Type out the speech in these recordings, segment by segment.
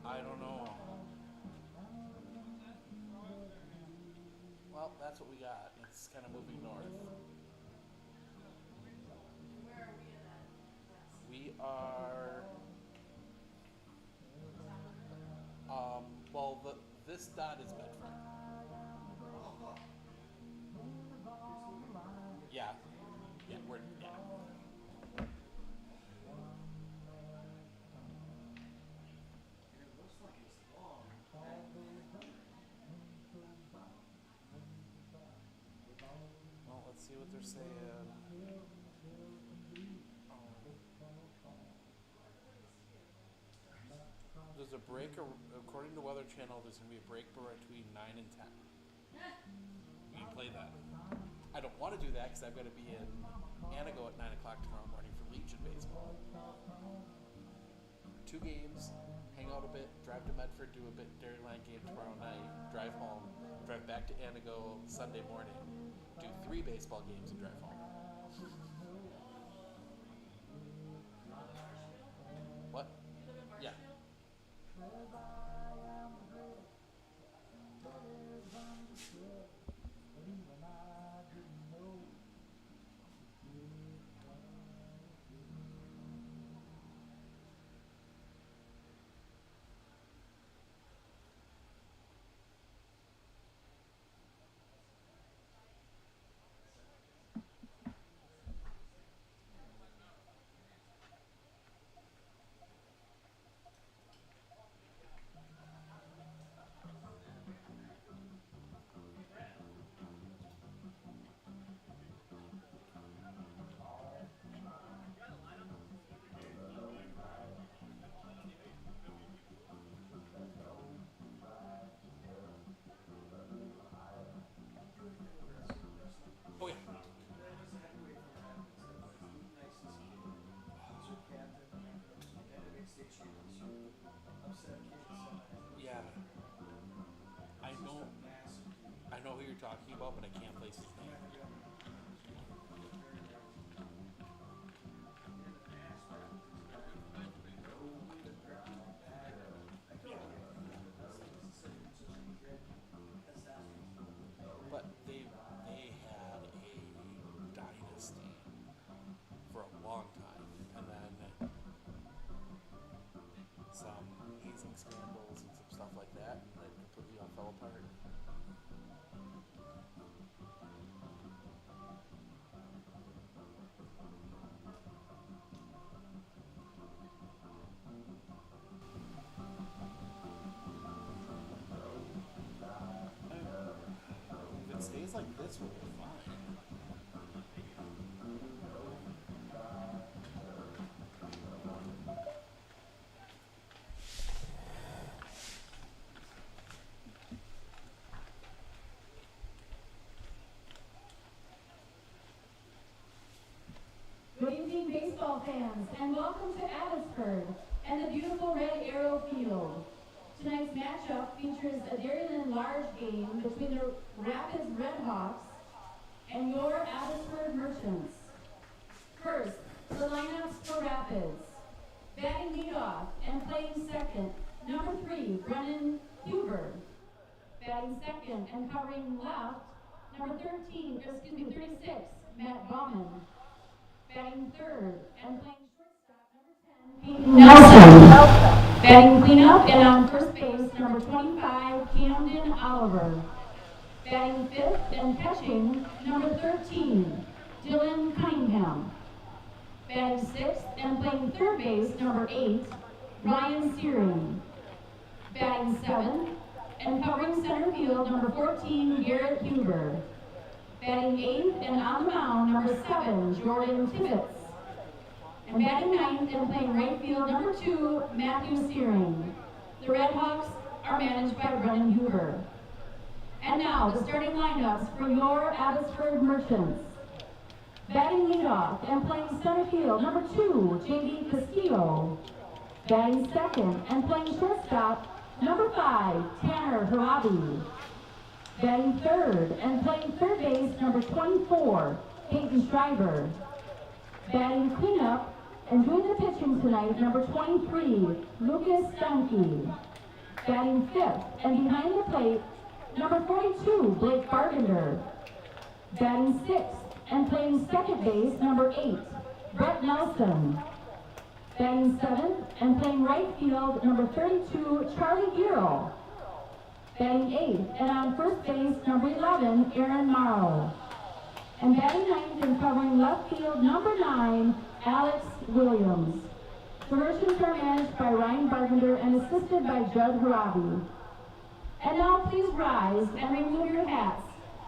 I don't know. Well, that's what we got. It's kind of moving north. We are. Well, this dot is Bedford. Yeah. Yeah, yeah. Well, let's see what they're saying. There's a break, according to Weather Channel, there's going to be a break between 9 and 10. We can play that. I don't want to do that because I've got to be in Anago at 9 o'clock tomorrow morning for Legion baseball. 2 games, hang out a bit, drive to Medford, do a bit Dairyland game tomorrow night, drive home, drive back to Anago Sunday morning, do 3 baseball games and drive home. What? Yeah. Oh yeah. Yeah. I know who you're talking about, but I can't place his name. But they had a dynasty for a long time, and then some hazing scandals and some stuff like that, and it completely all fell apart. If it stays like this, we'll be fine. Good evening, baseball fans, and welcome to Abbotsford and the beautiful Red Arrow Field. Tonight's matchup features a Dairyland large game between the Rapids Redhawks and your Abbotsford Merchants. First, the lineups for Rapids. Batting leadoff and playing second, number 3, Brennan Huber. Batting second and covering left, number 36, Matt Bauman. Batting third and playing shortstop, number 10, Peyton Nelson. Batting cleanup and on first base, number 25, Camden Oliver. Batting fifth and catching, number 13, Dylan Cunningham. Batting sixth and playing third base, number 8, Ryan Searing. Batting seventh and covering center field, number 14, Garrett Huber. Batting eighth and on the mound, number 7, Jordan Tibbetts. And batting ninth and playing right field, number 2, Matthew Searing. The Red Hawks are managed by Brennan Huber. And now, the starting lineups for your Abbotsford Merchants. Batting leadoff and playing center field, number 2, J.D. Castillo. Batting second and playing shortstop, number 5, Tanner Harabi. Batting third and playing third base, number 24, Peyton Schreiber. Batting cleanup and doing the pitching tonight, number 23, Lucas Stanke. Batting fifth and behind the plate, number 42, Blake Bargender. Batting sixth and playing second base, number 8, Brett Nelson. Batting seventh and playing right field, number 32, Charlie Giro. Batting eighth and on first base, number 11, Aaron Morrow. And batting ninth and covering left field, number 9, Alex Williams. The Merchants are managed by Ryan Bargender and assisted by Judd Harabi. And now please rise and remove your hats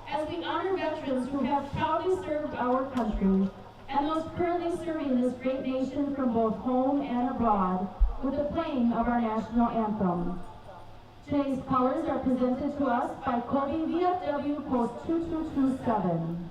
as we honor veterans who have proudly served our country and those currently serving this great nation from both home and abroad with the playing of our national anthem. Today's colors are presented to us by Kobe VFW Post 2227.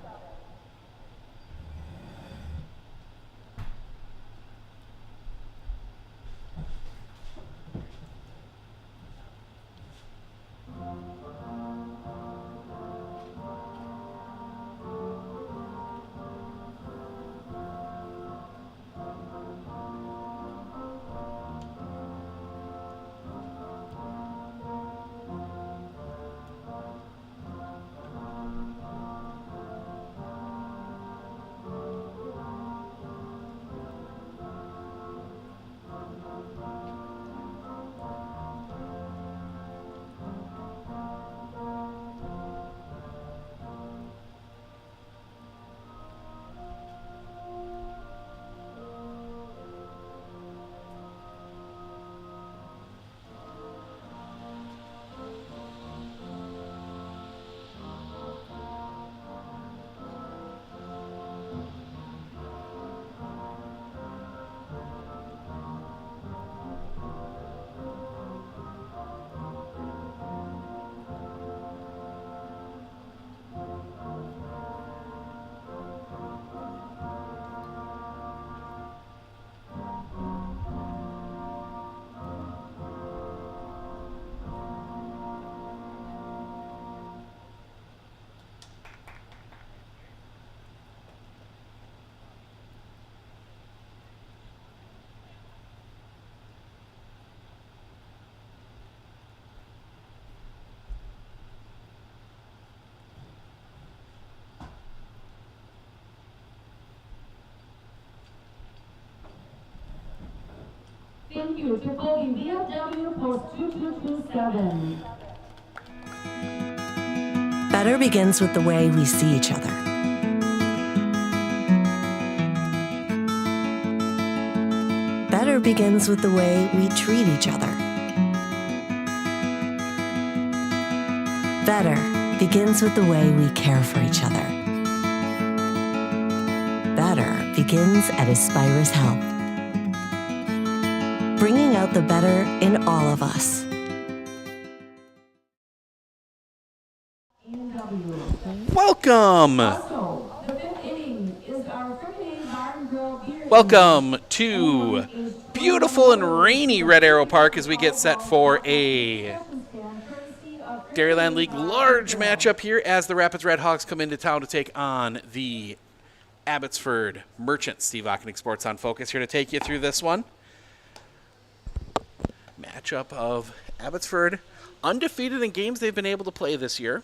Thank you to Kobe VFW Post 2227. Better begins with the way we see each other. Better begins with the way we treat each other. Better begins with the way we care for each other. Better begins at Aspirus Health, bringing out the better in all of us. Welcome! Welcome to beautiful and rainy Red Arrow Park as we get set for a Dairyland League large matchup here as the Rapids Red Hawks come into town to take on the Abbotsford Merchants. Steve Ockenick, Sports on Focus, here to take you through this one. Matchup of Abbotsford, undefeated in games they've been able to play this year.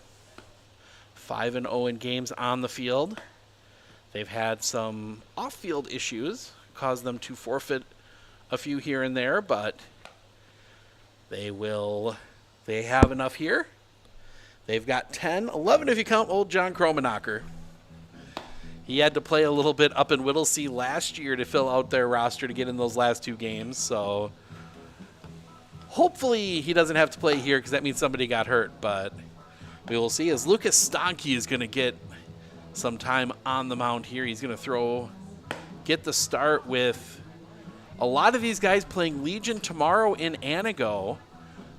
5-0 in games on the field. They've had some off-field issues, caused them to forfeit a few here and there, but they have enough here. They've got 10, 11 if you count old John Kromenacher. He had to play a little bit up in Whittlesea last year to fill out their roster to get in those last two games, so hopefully he doesn't have to play here because that means somebody got hurt, but we will see as Lucas Stanke is going to get some time on the mound here. He's going to get the start with A lot of these guys playing Legion tomorrow in Anago.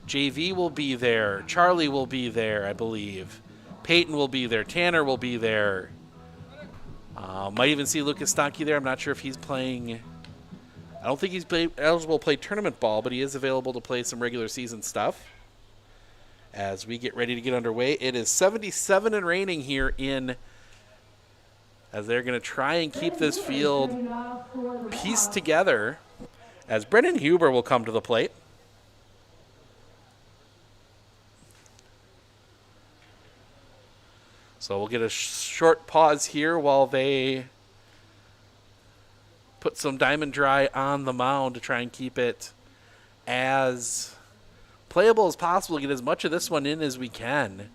JV will be there. Charlie will be there, I believe. Peyton will be there. Tanner will be there. Might even see Lucas Stonkey there. I'm not sure if he's playing. I don't think he's eligible to play tournament ball, but he is available to play some regular season stuff. As we get ready to get underway, it is 77 and raining here as they're going to try and keep this field pieced together. As Brendan Huber will come to the plate. So we'll get a short pause here while they put some Diamond Dry on the mound to try and keep it as playable as possible. Get as much of this one in as we can.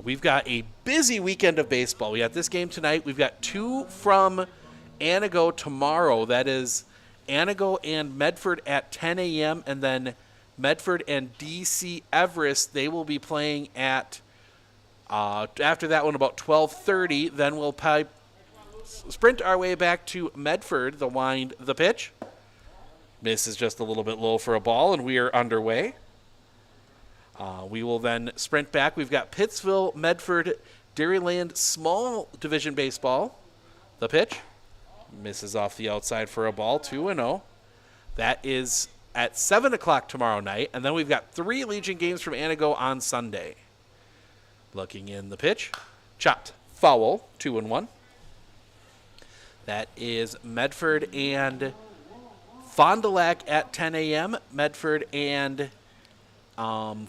We've got a busy weekend of baseball. We got this game tonight. We've got 2 from Anago tomorrow. That is Anago and Medford at 10 a.m. and then Medford and DC Everest, they will be playing at, after that one, about 12:30. Then we'll sprint our way back to Medford, the wind, the pitch. Miss is just a little bit low for a ball, and we are underway. We will then sprint back. We've got Pittsville, Medford, Dairyland, small division baseball. The pitch. Misses off the outside for a ball, 2-0. That is at 7 o'clock tomorrow night. And then we've got 3 Legion games from Anago on Sunday. Looking in the pitch. Chopped. Foul. 2-1. That is Medford and Fond du Lac at 10 a.m. Medford and Germantown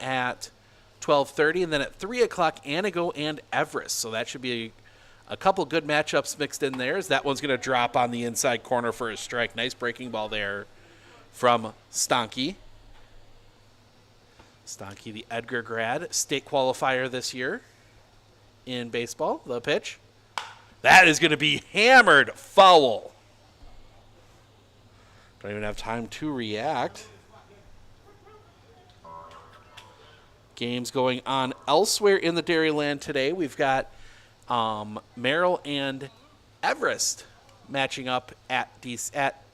at 12:30. And then at 3 o'clock, Anago and Everest. So that should be a couple good matchups mixed in there, as that one's going to drop on the inside corner for a strike. Nice breaking ball there from Stonkey. Stonkey, the Edgar grad, state qualifier this year in baseball. The pitch. That is going to be hammered foul. Don't even have time to react. Games going on elsewhere in the Dairyland today. We've got Merrill and Everest matching up at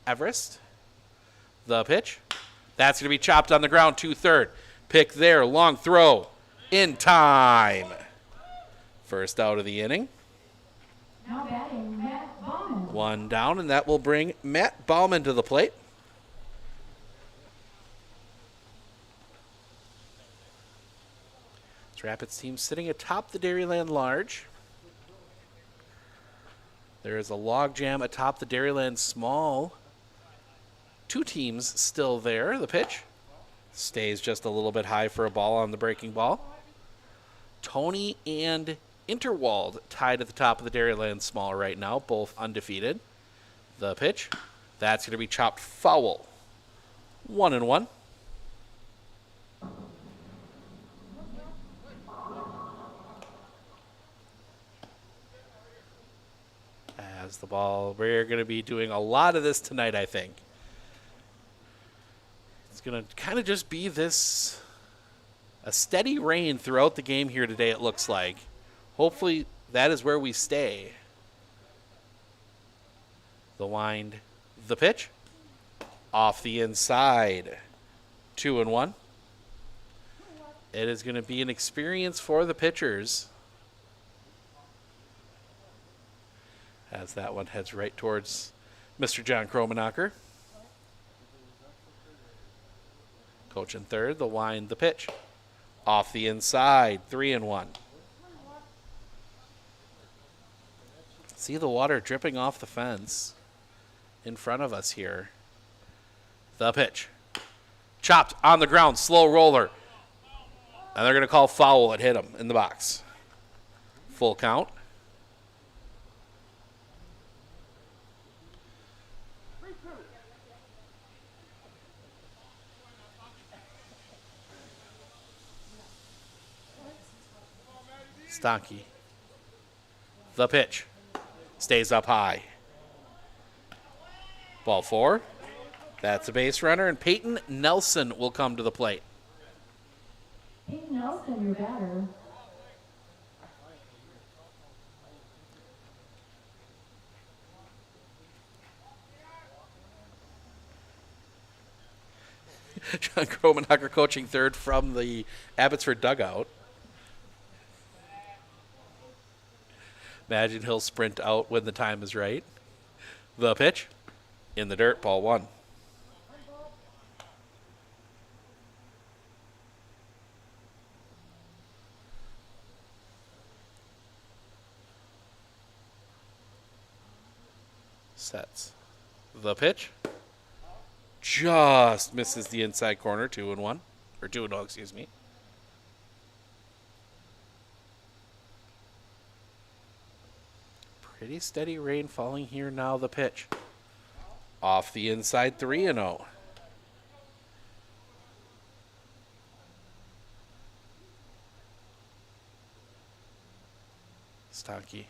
Everest. The pitch. That's going to be chopped on the ground, 2-3. Pick there, long throw, in time. First out of the inning. Now batting, Matt Bauman. One down, and that will bring Matt Bauman to the plate. This Rapids team sitting atop the Dairyland Large. There is a log jam atop the Dairyland Small. 2 teams still there. The pitch stays just a little bit high for a ball on the breaking ball. Tony and Interwald tied at the top of the Dairyland Small right now, both undefeated. The pitch. That's going to be chopped foul. 1-1. As the ball, we're going to be doing a lot of this tonight, I think. It's going to kind of just be a steady rain throughout the game here today, it looks like. Hopefully that is where we stay. The wind, the pitch. Off the inside. 2-1. It is going to be an experience for the pitchers, as that one heads right towards Mr. John Kromenacher. Coach in third, the wind, the pitch. Off the inside, 3-1. See the water dripping off the fence in front of us here. The pitch. Chopped on the ground, slow roller. And they're going to call foul. It hit him in the box. Full count. Stonkey. The pitch. Stays up high. Ball 4. That's a base runner, and Peyton Nelson will come to the plate. Peyton Nelson, your batter. John Kromenacher coaching third from the Abbotsford dugout. Imagine he'll sprint out when the time is right. The pitch. In the dirt, ball 1. Sets. The pitch. Just misses the inside corner, 2-1. Or 2-0, excuse me. Pretty steady rain falling here now. The pitch. Off the inside, 3-0. Stanky.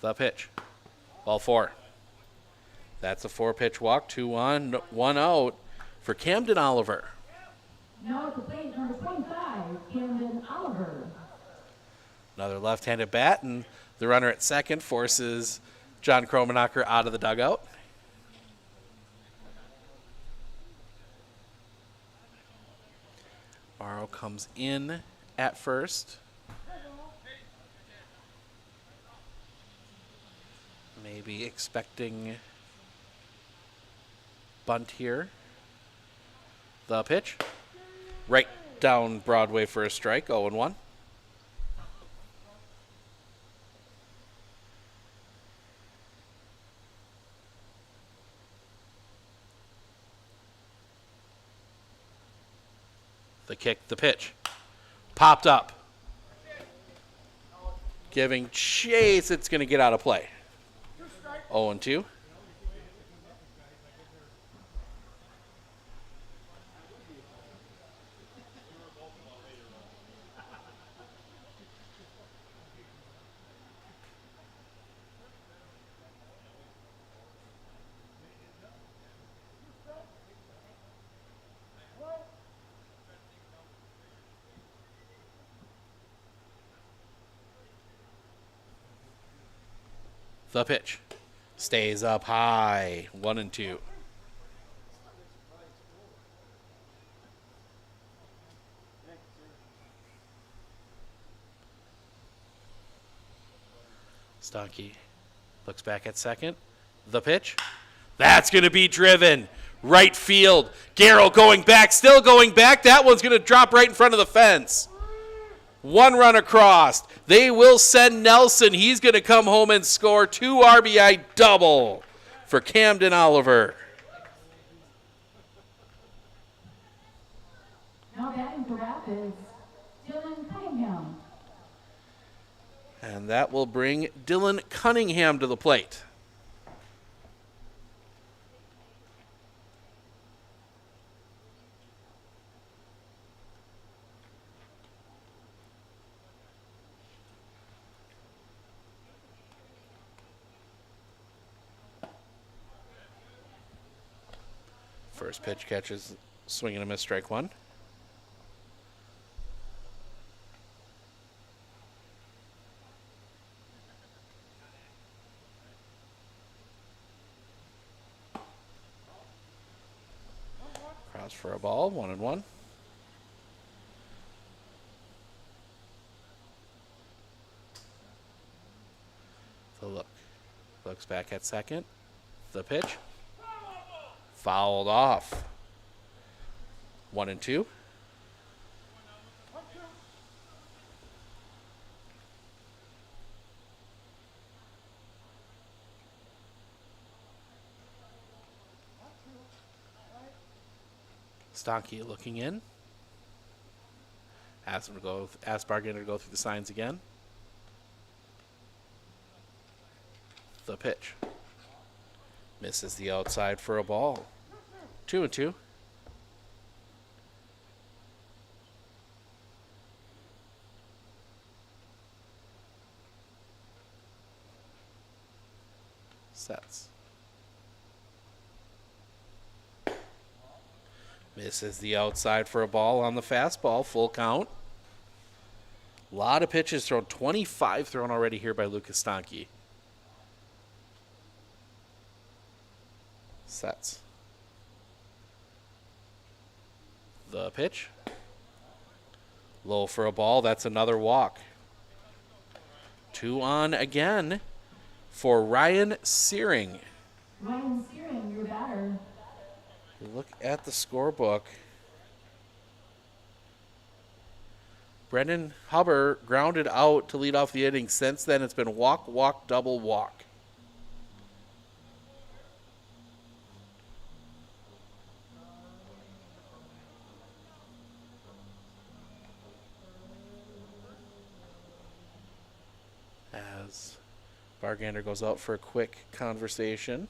The pitch. Ball 4. That's a 4-pitch walk. 2 on, 1 out for Camden Oliver. Now at the plate, number 25, Camden Oliver. Another left-handed bat, and the runner at second forces John Kromenacher out of the dugout. Morrow comes in at first. Maybe expecting bunt here. The pitch. Right down Broadway for a strike, 0-1. The kick, the pitch. Popped up. Giving chase, it's going to get out of play. 0-2. The pitch. Stays up high. 1-2. Stanky looks back at second. The pitch. That's going to be driven. Right field. Garrow going back. Still going back. That one's going to drop right in front of the fence. 1 run across. They will send Nelson. He's going to come home and score 2 RBI double for Camden Oliver. Now batting for Rapids, Dylan Cunningham. And that will bring Dylan Cunningham to the plate. First pitch catches, swing and a miss, strike 1. Cross for a ball, 1-1. The look. Looks back at second. The pitch. Fouled off. 1-2. Stanky looking in. Ask Bargainer to go through the signs again. The pitch. Misses the outside for a ball. 2-2. Sets. Misses the outside for a ball on the fastball. Full count. A lot of pitches thrown. 25 thrown already here by Lucas Stanky. Sets. The pitch. Low for a ball. That's another walk. 2 on again for Ryan Searing. Ryan Searing, your batter. Look at the scorebook. Brendan Huber grounded out to lead off the inning. Since then, it's been walk, walk, double, walk. As Bargander goes out for a quick conversation.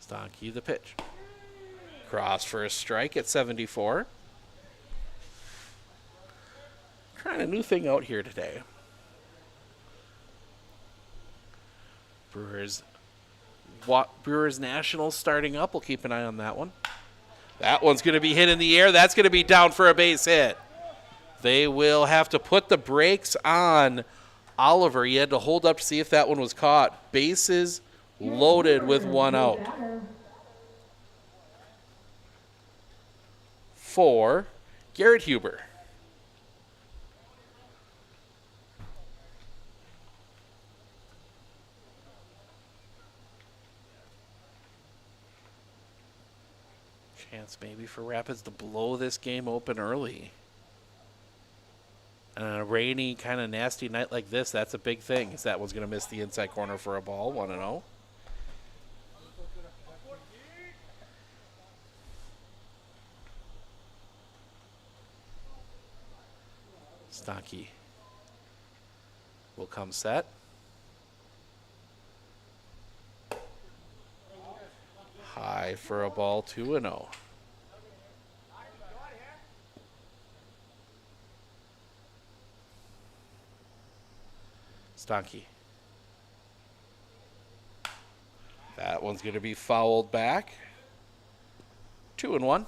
Stonky the pitch. Cross for a strike at 74. Trying a new thing out here today. Brewers Nationals starting up. We'll keep an eye on that one. That one's going to be hit in the air. That's going to be down for a base hit. They will have to put the brakes on Oliver. He had to hold up to see if that one was caught. Bases loaded with 1 out. For Garrett Huber. Chance maybe for Rapids to blow this game open early. And on a rainy, kind of nasty night like this, that's a big thing. That one's going to miss the inside corner for a ball, 1-0. Stonky will come set. High for a ball, 2-0. Stonky. That one's going to be fouled back. 2-1.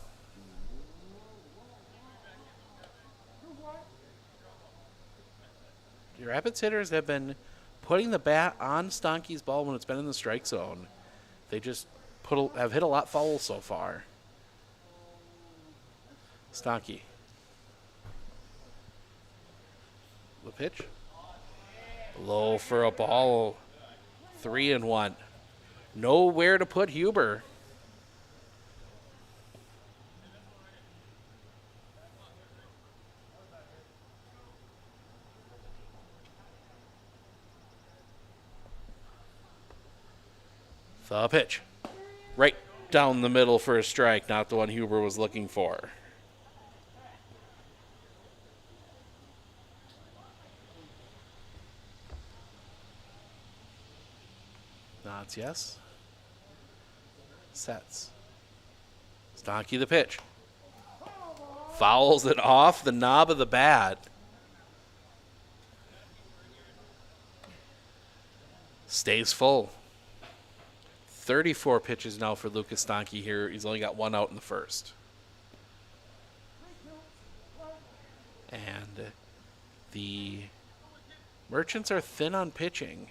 The Rapids hitters have been putting the bat on Stonky's ball when it's been in the strike zone. They just have hit a lot foul so far. Stonky. The pitch. Low for a ball. 3-1. Nowhere to put Huber. The pitch. Right down the middle for a strike, not the one Huber was looking for. Nods yes. Sets. Stonky the pitch. Fouls it off the knob of the bat. Stays full. 34 pitches now for Lucas Stonky here. He's only got 1 out in the first. And the Merchants are thin on pitching.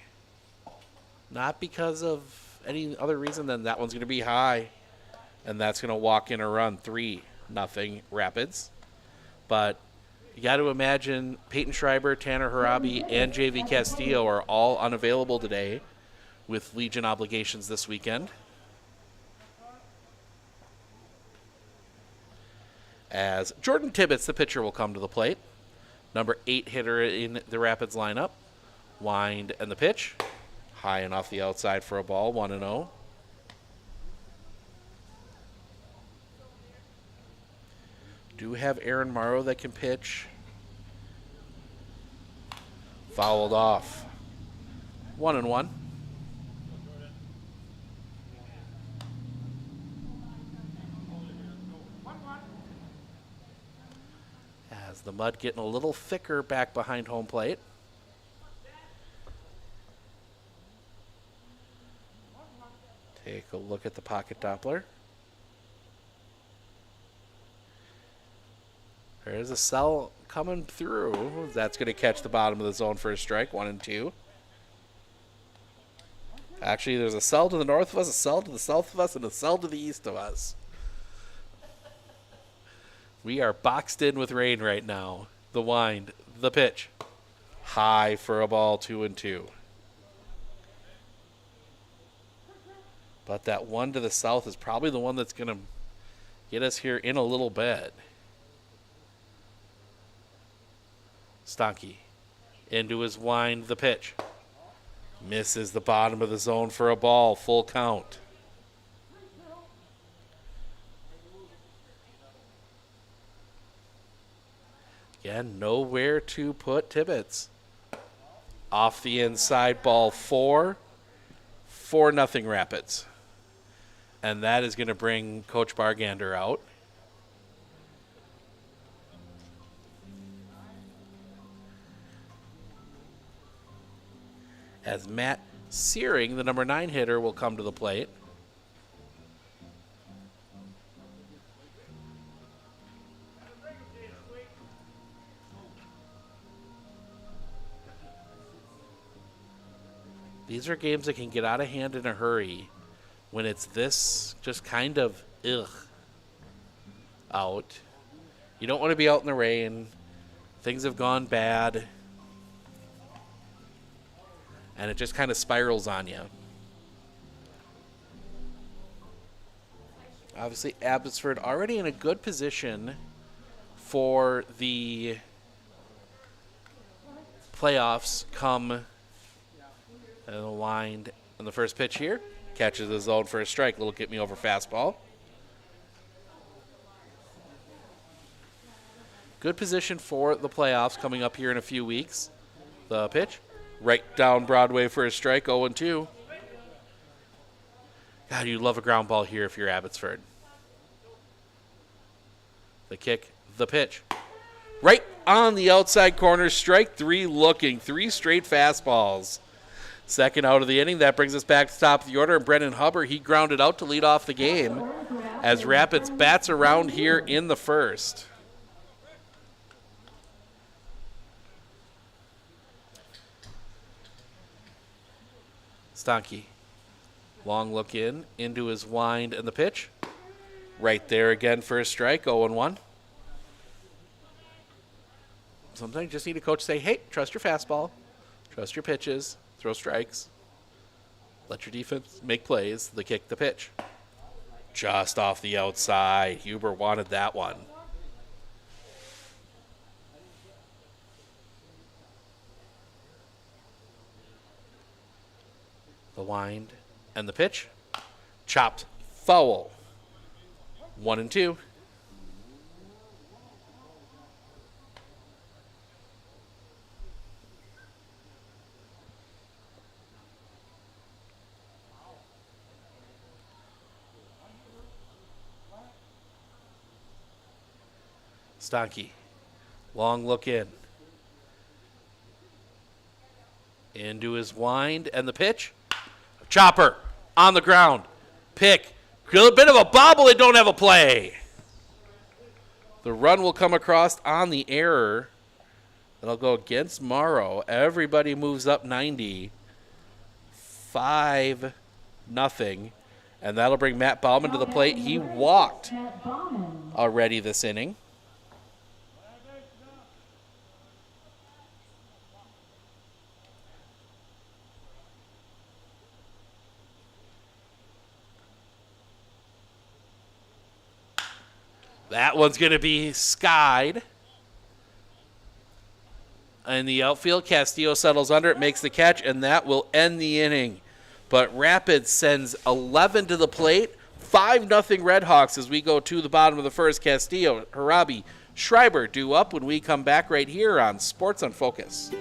Not because of any other reason than that one's going to be high. And that's going to walk in a run. 3-0 Rapids. But you got to imagine Peyton Schreiber, Tanner Harabi, and JV Castillo are all unavailable today with Legion obligations this weekend. As Jordan Tibbetts, the pitcher, will come to the plate. Number 8 hitter in the Rapids lineup. Wind and the pitch. High and off the outside for a ball, 1-0. Do have Aaron Morrow that can pitch. Fouled off. 1-1. As the mud getting a little thicker back behind home plate. Take a look at the pocket Doppler. There's a cell coming through. That's going to catch the bottom of the zone for a strike, 1-2. Actually, there's a cell to the north of us, a cell to the south of us, and a cell to the east of us. We are boxed in with rain right now. The wind, the pitch. High for a ball, 2-2. But that one to the south is probably the one that's going to get us here in a little bit. Stanky into his wind, the pitch. Misses the bottom of the zone for a ball, full count. Again, nowhere to put Tibbetts. Off the inside, ball 4. 4-0 Rapids. And that is going to bring Coach Bargander out. As Matt Searing, the number 9 hitter, will come to the plate. These are games that can get out of hand in a hurry when it's this just kind of out. You don't want to be out in the rain. Things have gone bad. And it just kind of spirals on you. Obviously, Abbotsford already in a good position for the playoffs come. And the wind on the first pitch here. Catches the zone for a strike. Little get me over fastball. Good position for the playoffs coming up here in a few weeks. The pitch. Right down Broadway for a strike. 0-2. God, you love a ground ball here if you're Abbotsford. The kick. The pitch. Right on the outside corner. Strike 3 looking. 3 straight fastballs. Second out of the inning. That brings us back to the top of the order. And Brennan Hubbard, he grounded out to lead off the game as Rapids bats around here in the first. Stanky. Long look into his wind and the pitch. Right there again for a strike. 0-1. Sometimes you just need a coach to say, hey, trust your fastball. Trust your pitches. Throw strikes. Let your defense make plays. The kick, the pitch. Just off the outside. Huber wanted that one. The wind and the pitch. Chopped foul. 1-2. Stanky. Long look in. Into his wind and the pitch. Chopper on the ground. Pick. A bit of a bobble. They don't have a play. The run will come across on the error. That'll go against Morrow. Everybody moves up 90. 5-0. And that'll bring Matt Bauman to the plate. He walked already this inning. That one's going to be skied. In the outfield, Castillo settles under it, makes the catch, and that will end the inning. But Rapids sends 11 to the plate. 5-0 Redhawks as we go to the bottom of the first. Castillo, Harabi, Schreiber due up when we come back right here on Sports on Focus.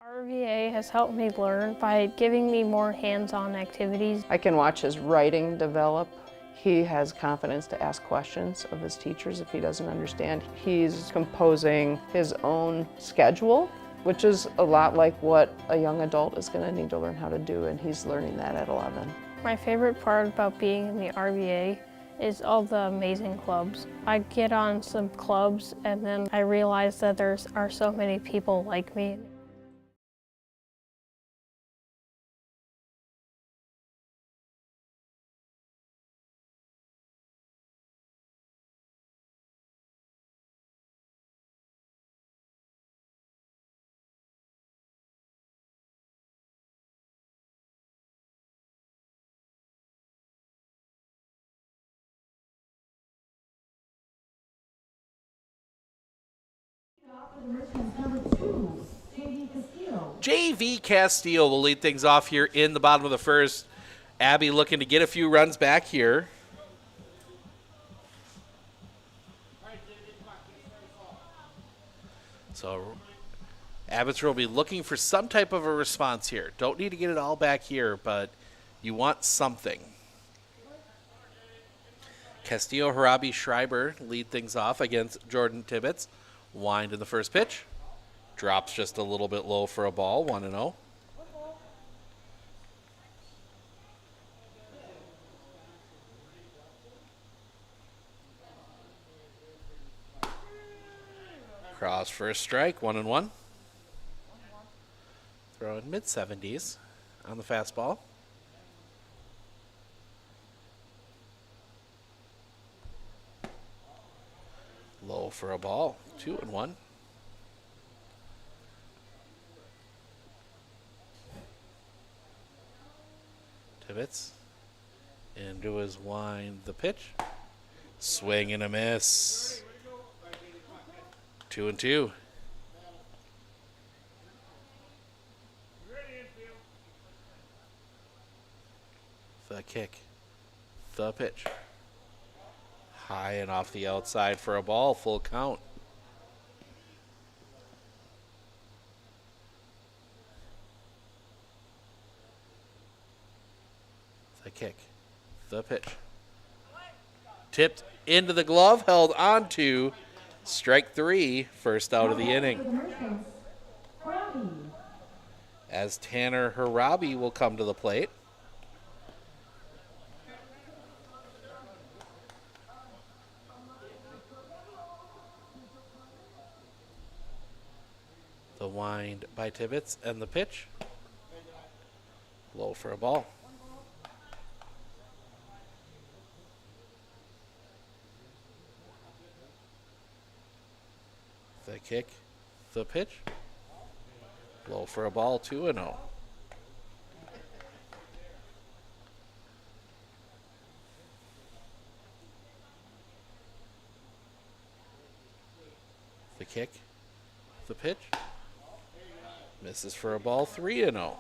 RVA has helped me learn by giving me more hands-on activities. I can watch his writing develop. He has confidence to ask questions of his teachers if he doesn't understand. He's composing his own schedule, which is a lot like what a young adult is going to need to learn how to do, and he's learning that at 11. My favorite part about being in the RVA is all the amazing clubs. I get on some clubs and then I realize that there are so many people like me. JV Castillo will lead things off here in the bottom of the first. Abby looking to get a few runs back here. So Abbotsford will be looking for some type of a response here. Don't need to get it all back here, but you want something. Castillo, Harabi, Schreiber lead things off against Jordan Tibbetts. Wind in the first pitch. Drops just a little bit low for a ball, 1-0. Cross for a strike, 1-1. Throw in mid-70s on the fastball. Low for a ball, 2-1. Tibbetts into his wind, the pitch. Swing and a miss. 2-2. The kick. The pitch. High and off the outside for a ball, full count. The kick. The pitch. Tipped into the glove, held onto. Strike 3, first out of the inning. As Tanner Harabi will come to the plate. The wind by Tibbetts and the pitch. Low for a ball. The kick, the pitch. Low for a ball, 2-0. The kick, the pitch. Misses for a ball, 3-0.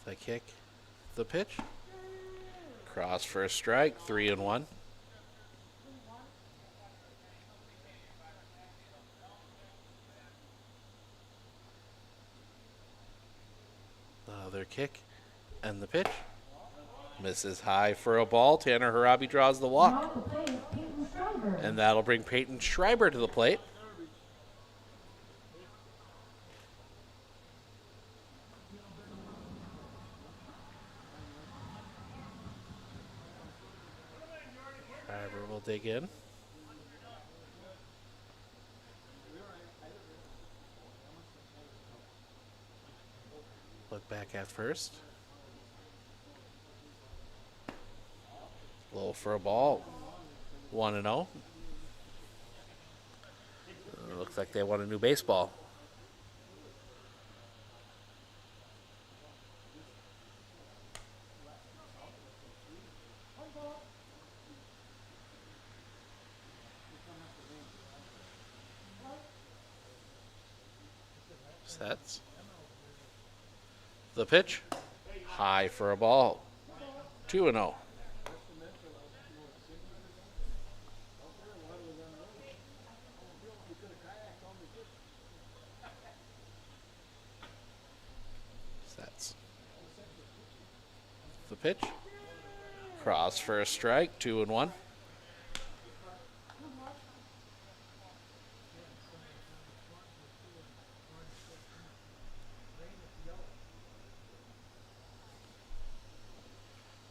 The kick, the pitch. Cross for a strike, 3-1. The other kick and the pitch. Misses high for a ball. Tanner Harabi draws the walk. And that'll bring Peyton Schreiber to the plate. Schreiber will dig in. Look back at first. Low for a ball. 1-0. Looks like they want a new baseball. Sets. The pitch. High for a ball. 2-0. pitch. Cross for a strike, 2-1. There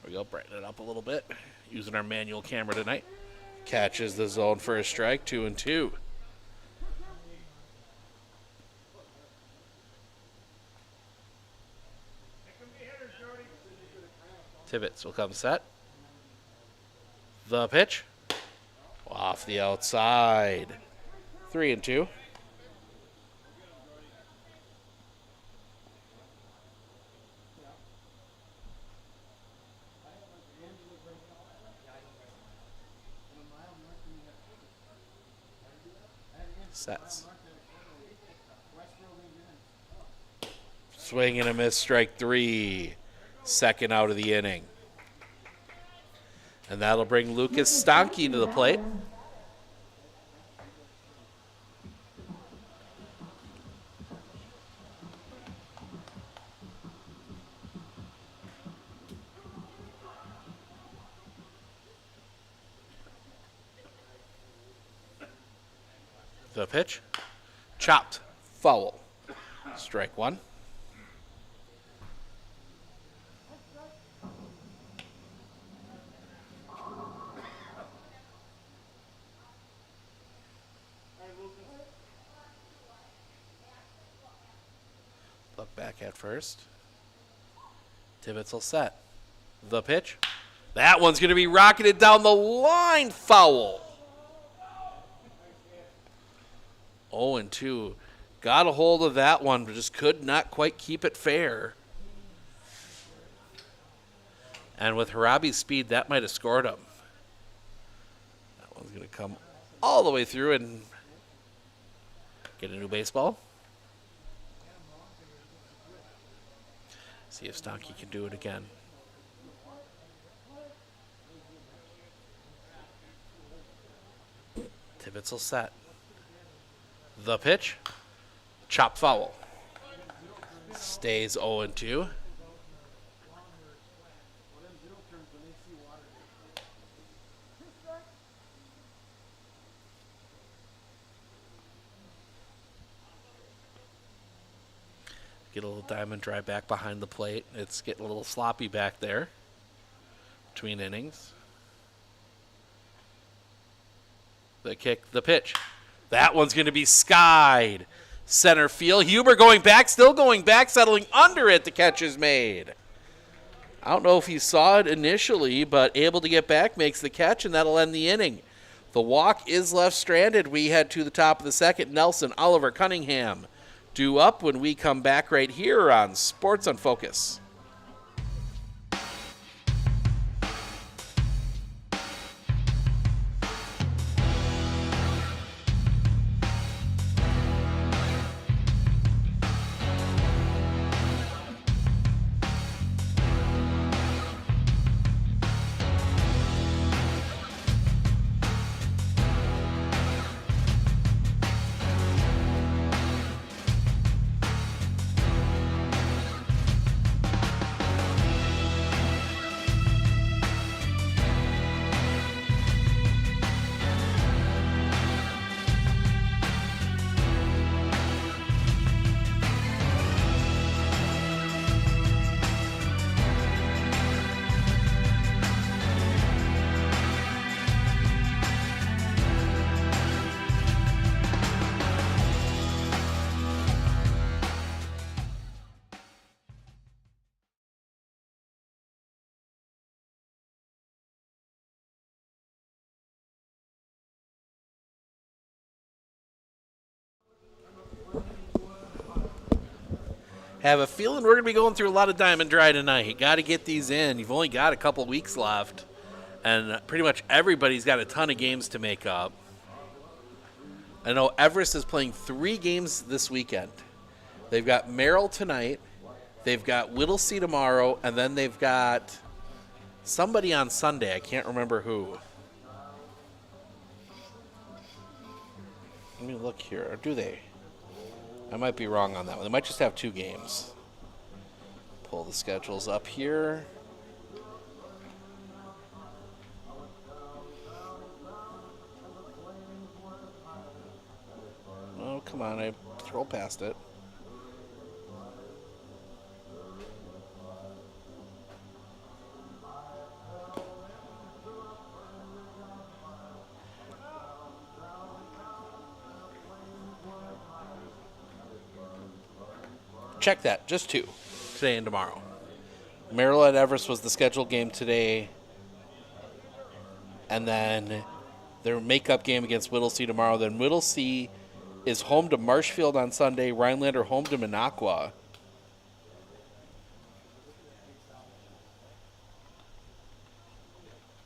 we go, brighten it up a little bit. Using our manual camera tonight. Catches the zone for a strike, 2-2. Tibbetts will come set. The pitch. Off the outside. 3-2. Sets. Swing and a miss, strike 3. Second out of the inning. And that'll bring Lucas Stanke to the plate. The pitch. Chopped. Foul. Strike 1. Look back at first. Tibbetts will set. The pitch. That one's going to be rocketed down the line. Foul. 0-2. Got a hold of that one, but just could not quite keep it fair. And with Harabi's speed, that might have scored him. That one's going to come all the way through and get a new baseball. See if Stanke can do it again. Tibbetts will set. The pitch. Chop foul. Stays 0-2. Get a little diamond dry back behind the plate. It's getting a little sloppy back there between innings. The kick, the pitch. That one's going to be skied. Center field. Huber going back, still going back, settling under it. The catch is made. I don't know if he saw it initially, but able to get back, makes the catch, and that'll end the inning. The walk is left stranded. We head to the top of the second. Nelson, Oliver, Cunningham due up when we come back right here on Sports on Focus. Have a feeling we're going to be going through a lot of diamond dry tonight. Got to get these in. You've only got a couple weeks left, and pretty much everybody's got a ton of games to make up. I know Everest is playing 3 games this weekend. They've got Merrill tonight, they've got Whittlesey tomorrow, and then they've got somebody on Sunday. I can't remember who. Let me look here. Or do they? I might be wrong on that one. They might just have 2 games. Pull the schedules up here. Come on, I throw past it. Check that. Just 2 today and tomorrow. Maryland Everest was the scheduled game today. And then their makeup game against Whittlesea tomorrow. Then Whittlesea is home to Marshfield on Sunday. Rhinelander home to Minocqua.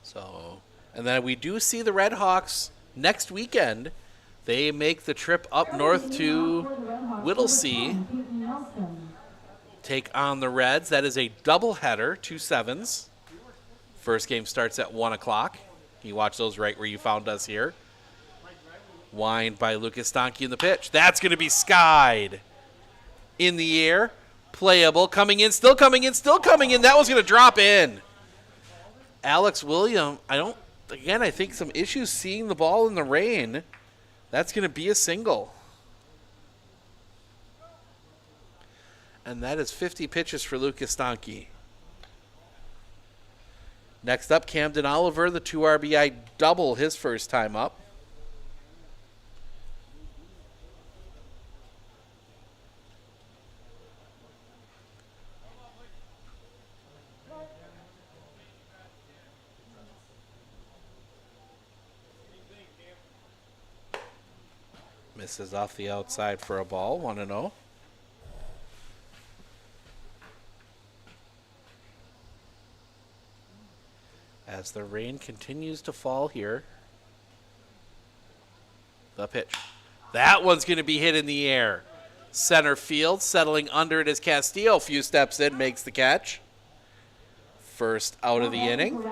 So, and then we do see the Red Hawks next weekend. They make the trip up north to Whittlesea. Take on the Reds. That is a doubleheader, 2 sevens. First game starts at 1 o'clock. You watch those right where you found us here. Wind by Lucas Donkey in the pitch. That's going to be skied. In the air. Playable. Coming in. Still coming in. Still coming in. That was going to drop in. Alex William. I think some issues seeing the ball in the rain. That's going to be a single. And that is 50 pitches for Lucas Donkey. Next up, Camden Oliver, the 2 RBI double his first time up. Misses off the outside for a ball, 1-0. As the rain continues to fall here. The pitch. That one's going to be hit in the air. Center field, settling under it as Castillo. Few steps in, makes the catch. First out of the inning.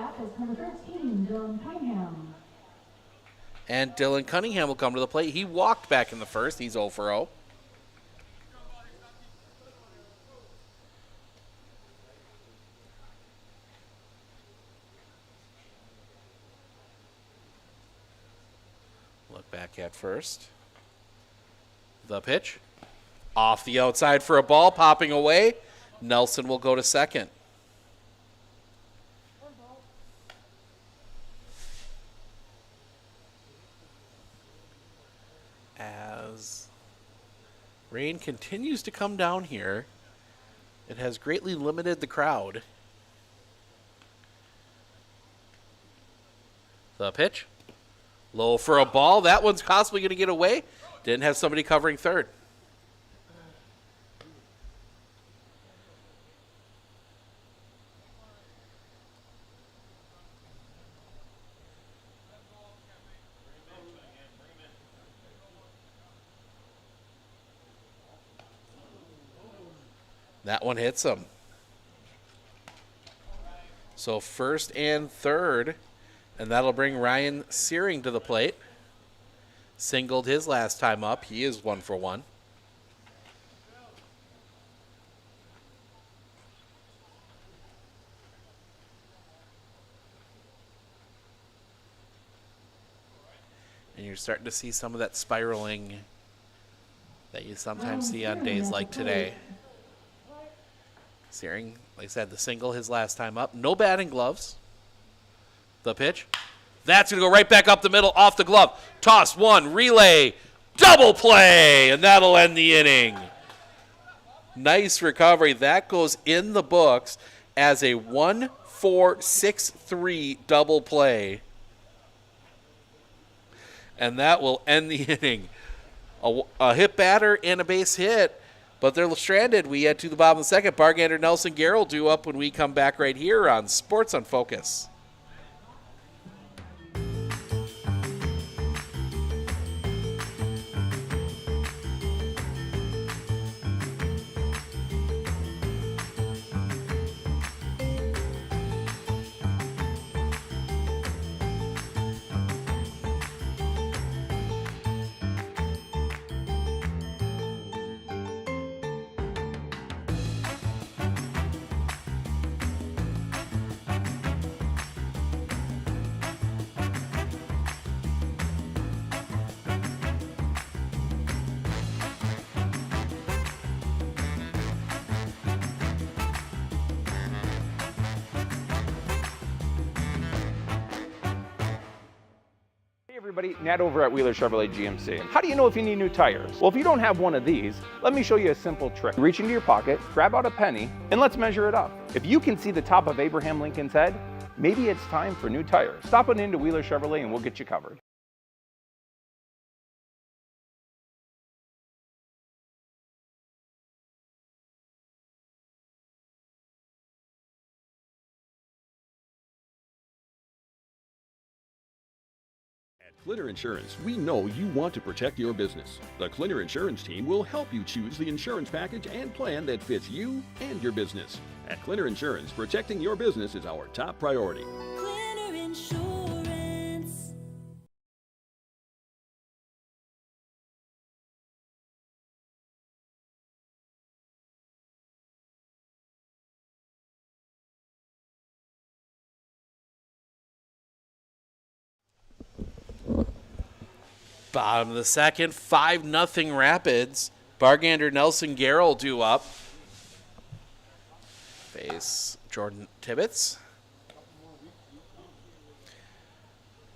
And Dylan Cunningham will come to the plate. He walked back in the first. He's 0 for 0. Look back at first. The pitch. Off the outside for a ball, popping away. Nelson will go to second. As rain continues to come down here, it has greatly limited the crowd. The pitch. Low for a ball. That one's possibly going to get away. Didn't have somebody covering third. That one hits him. So first and third, and that'll bring Ryan Searing to the plate. Singled his last time up. He is 1 for 1. And you're starting to see some of that spiraling that you sometimes see on days like today. Searing, like I said, the single his last time up. No batting gloves. The pitch. That's going to go right back up the middle, off the glove. Toss, one, relay, double play, and that'll end the inning. Nice recovery. That goes in the books as a 1-4-6-3 double play. And that will end the inning. A hit batter and a base hit. But they're stranded. We head to the bottom of the second. Bargander Nelson Garrell due up when we come back right here on Sports on Focus. everybody, Nat over at Wheeler Chevrolet GMC. How do you know if you need new tires? Well, if you don't have one of these, let me show you a simple trick. Reach into your pocket, grab out a penny, and let's measure it up. If you can see the top of Abraham Lincoln's head, maybe it's time for new tires. Stop on into Wheeler Chevrolet and we'll get you covered. Clinner Insurance, we know you want to protect your business. The Clinner Insurance team will help you choose the insurance package and plan that fits you and your business. At Clinner Insurance, protecting your business is our top priority. Clinner Insurance. Bottom of the second, 5-0 Rapids. Bargander Nelson Garrell due up. Face Jordan Tibbetts.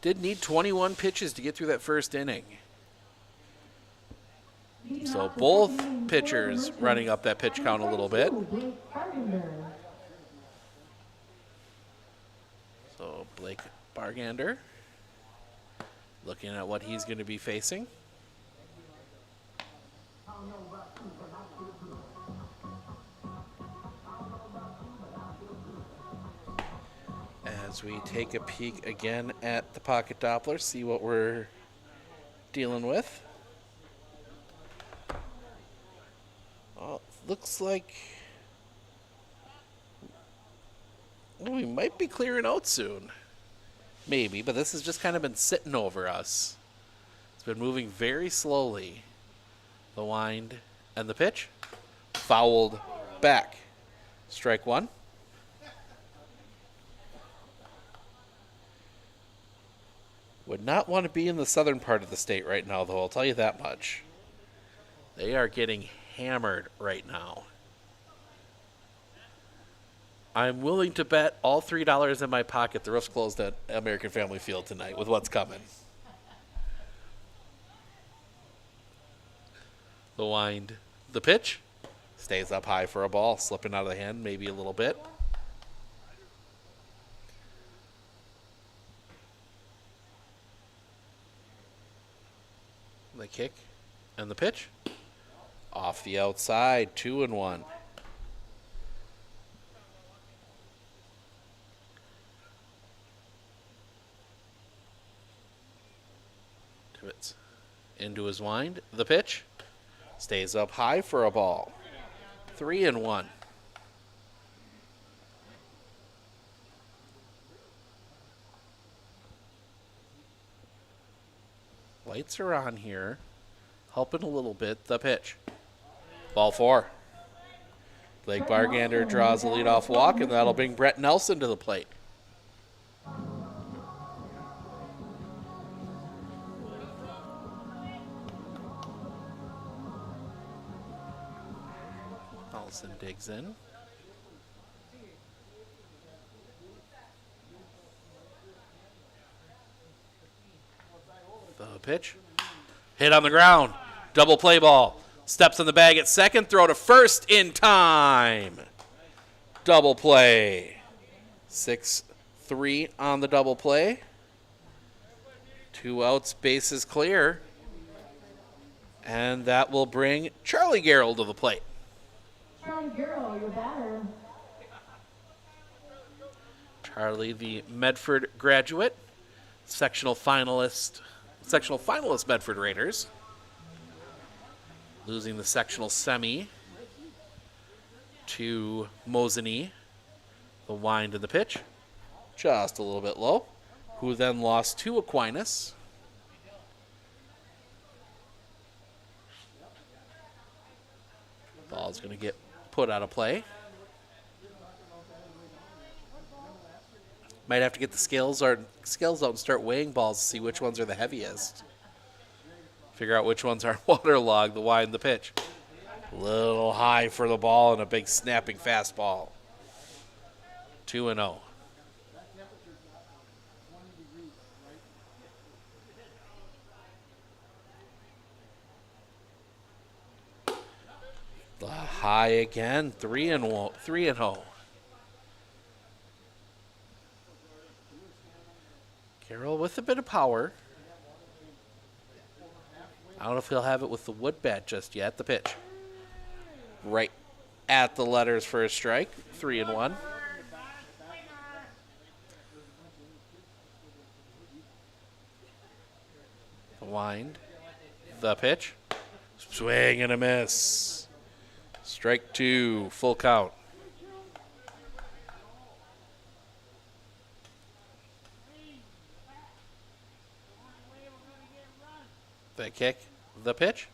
Did need 21 pitches to get through that first inning. So both pitchers running up that pitch count a little bit. So Blake Bargander looking at what he's going to be facing. As we take a peek again at the pocket Doppler, see what we're dealing with. Well, looks like we might be clearing out soon. Maybe, but this has just kind of been sitting over us. It's been moving very slowly. The wind and the pitch. Fouled back. Strike one. Would not want to be in the southern part of the state right now, though, I'll tell you that much. They are getting hammered right now. I'm willing to bet all $3 in my pocket the roof's closed at American Family Field tonight with what's coming. The wind, the pitch, stays up high for a ball, slipping out of the hand maybe a little bit. The kick and the pitch. Off the outside, 2-1. Tibbetts into his wind. The pitch stays up high for a ball. 3-1. Lights are on here, helping a little bit. The pitch. Ball 4. Blake Bargander draws a leadoff walk, and that'll bring Brett Nelson to the plate. Nelson digs in. The pitch. Hit on the ground. Double play ball. Steps in the bag at second. Throw to first in time. Double play. 6-3 on the double play. 2 outs, bases clear. And that will bring Charlie Garrell to the plate. Charlie Garrell, your batter. Charlie, the Medford graduate, sectional finalist Medford Raiders. Losing the sectional semi to Mosinee. The wind and the pitch, just a little bit low. Who then lost to Aquinas. Ball's going to get put out of play. Might have to get the scales out and start weighing balls to see which ones are the heaviest. Figure out which ones are waterlogged, the wind, the pitch. A little high for the ball and a big snapping fastball. 2-0. The high again, 3-0. Carroll with a bit of power. I don't know if he'll have it with the wood bat just yet. The pitch. Right at the letters for a strike. 3-1. The wind. The pitch. Swing and a miss. Strike 2. Full count. The kick, the pitch,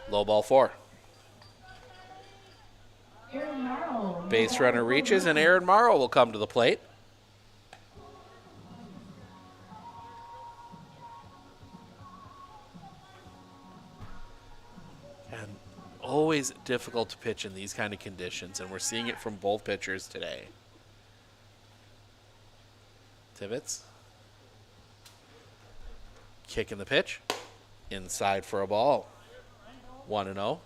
low ball 4. Base runner reaches, and Aaron Morrow will come to the plate. And always difficult to pitch in these kind of conditions, and we're seeing it from both pitchers today. Tibbetts. Kick in the pitch. Inside for a ball. 1-0.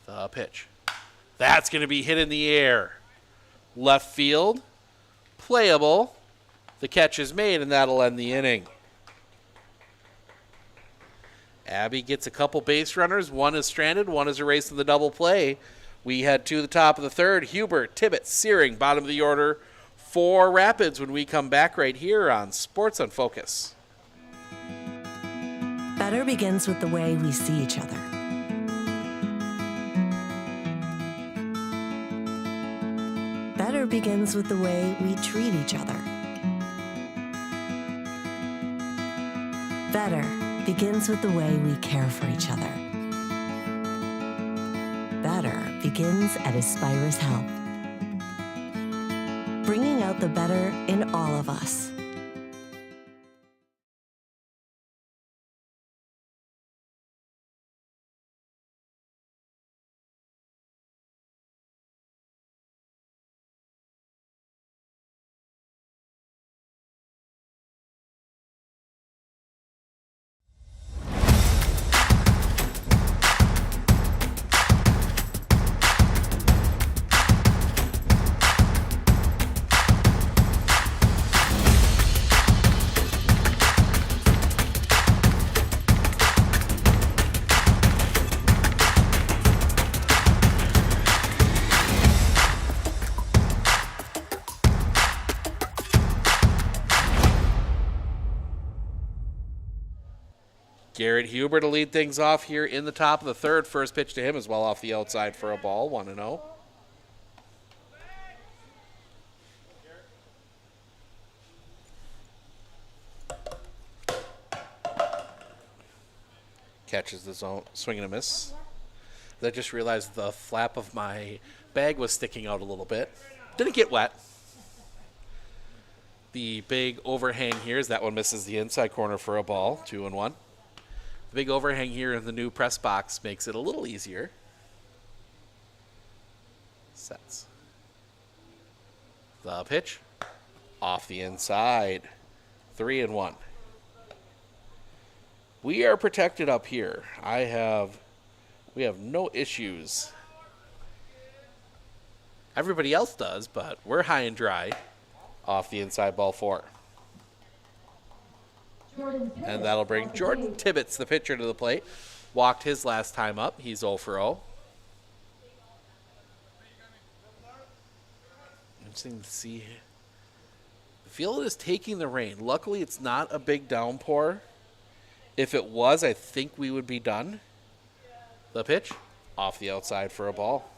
The pitch. That's going to be hit in the air. Left field. Playable. The catch is made, and that'll end the inning. Abby gets a couple base runners. One is stranded, one is erased in the double play. We head to the top of the third. Hubert, Tibbetts, Searing, bottom of the order for Rapids when we come back right here on Sports on Focus. Better begins with the way we see each other. Better begins with the way we treat each other. Better begins with the way we care for each other. Better begins at Aspirus Health, bringing out the better in all of us. Garrett Huber to lead things off here in the top of the third. First pitch to him as well off the outside for a ball, 1-0. Catches the zone, swing and a miss. I just realized the flap of my bag was sticking out a little bit. Didn't get wet. The big overhang here is that one misses the inside corner for a ball, 2-1. The big overhang here in the new press box makes it a little easier. Sets. The pitch. Off the inside. 3-1. We are protected up here. We have no issues. Everybody else does, but we're high and dry. Off the inside, ball 4. And that'll bring Jordan Tibbetts, the pitcher, to the plate. Walked his last time up. He's 0 for 0. Interesting to see. The field is taking the rain. Luckily, it's not a big downpour. If it was, I think we would be done. The pitch, off the outside for a ball.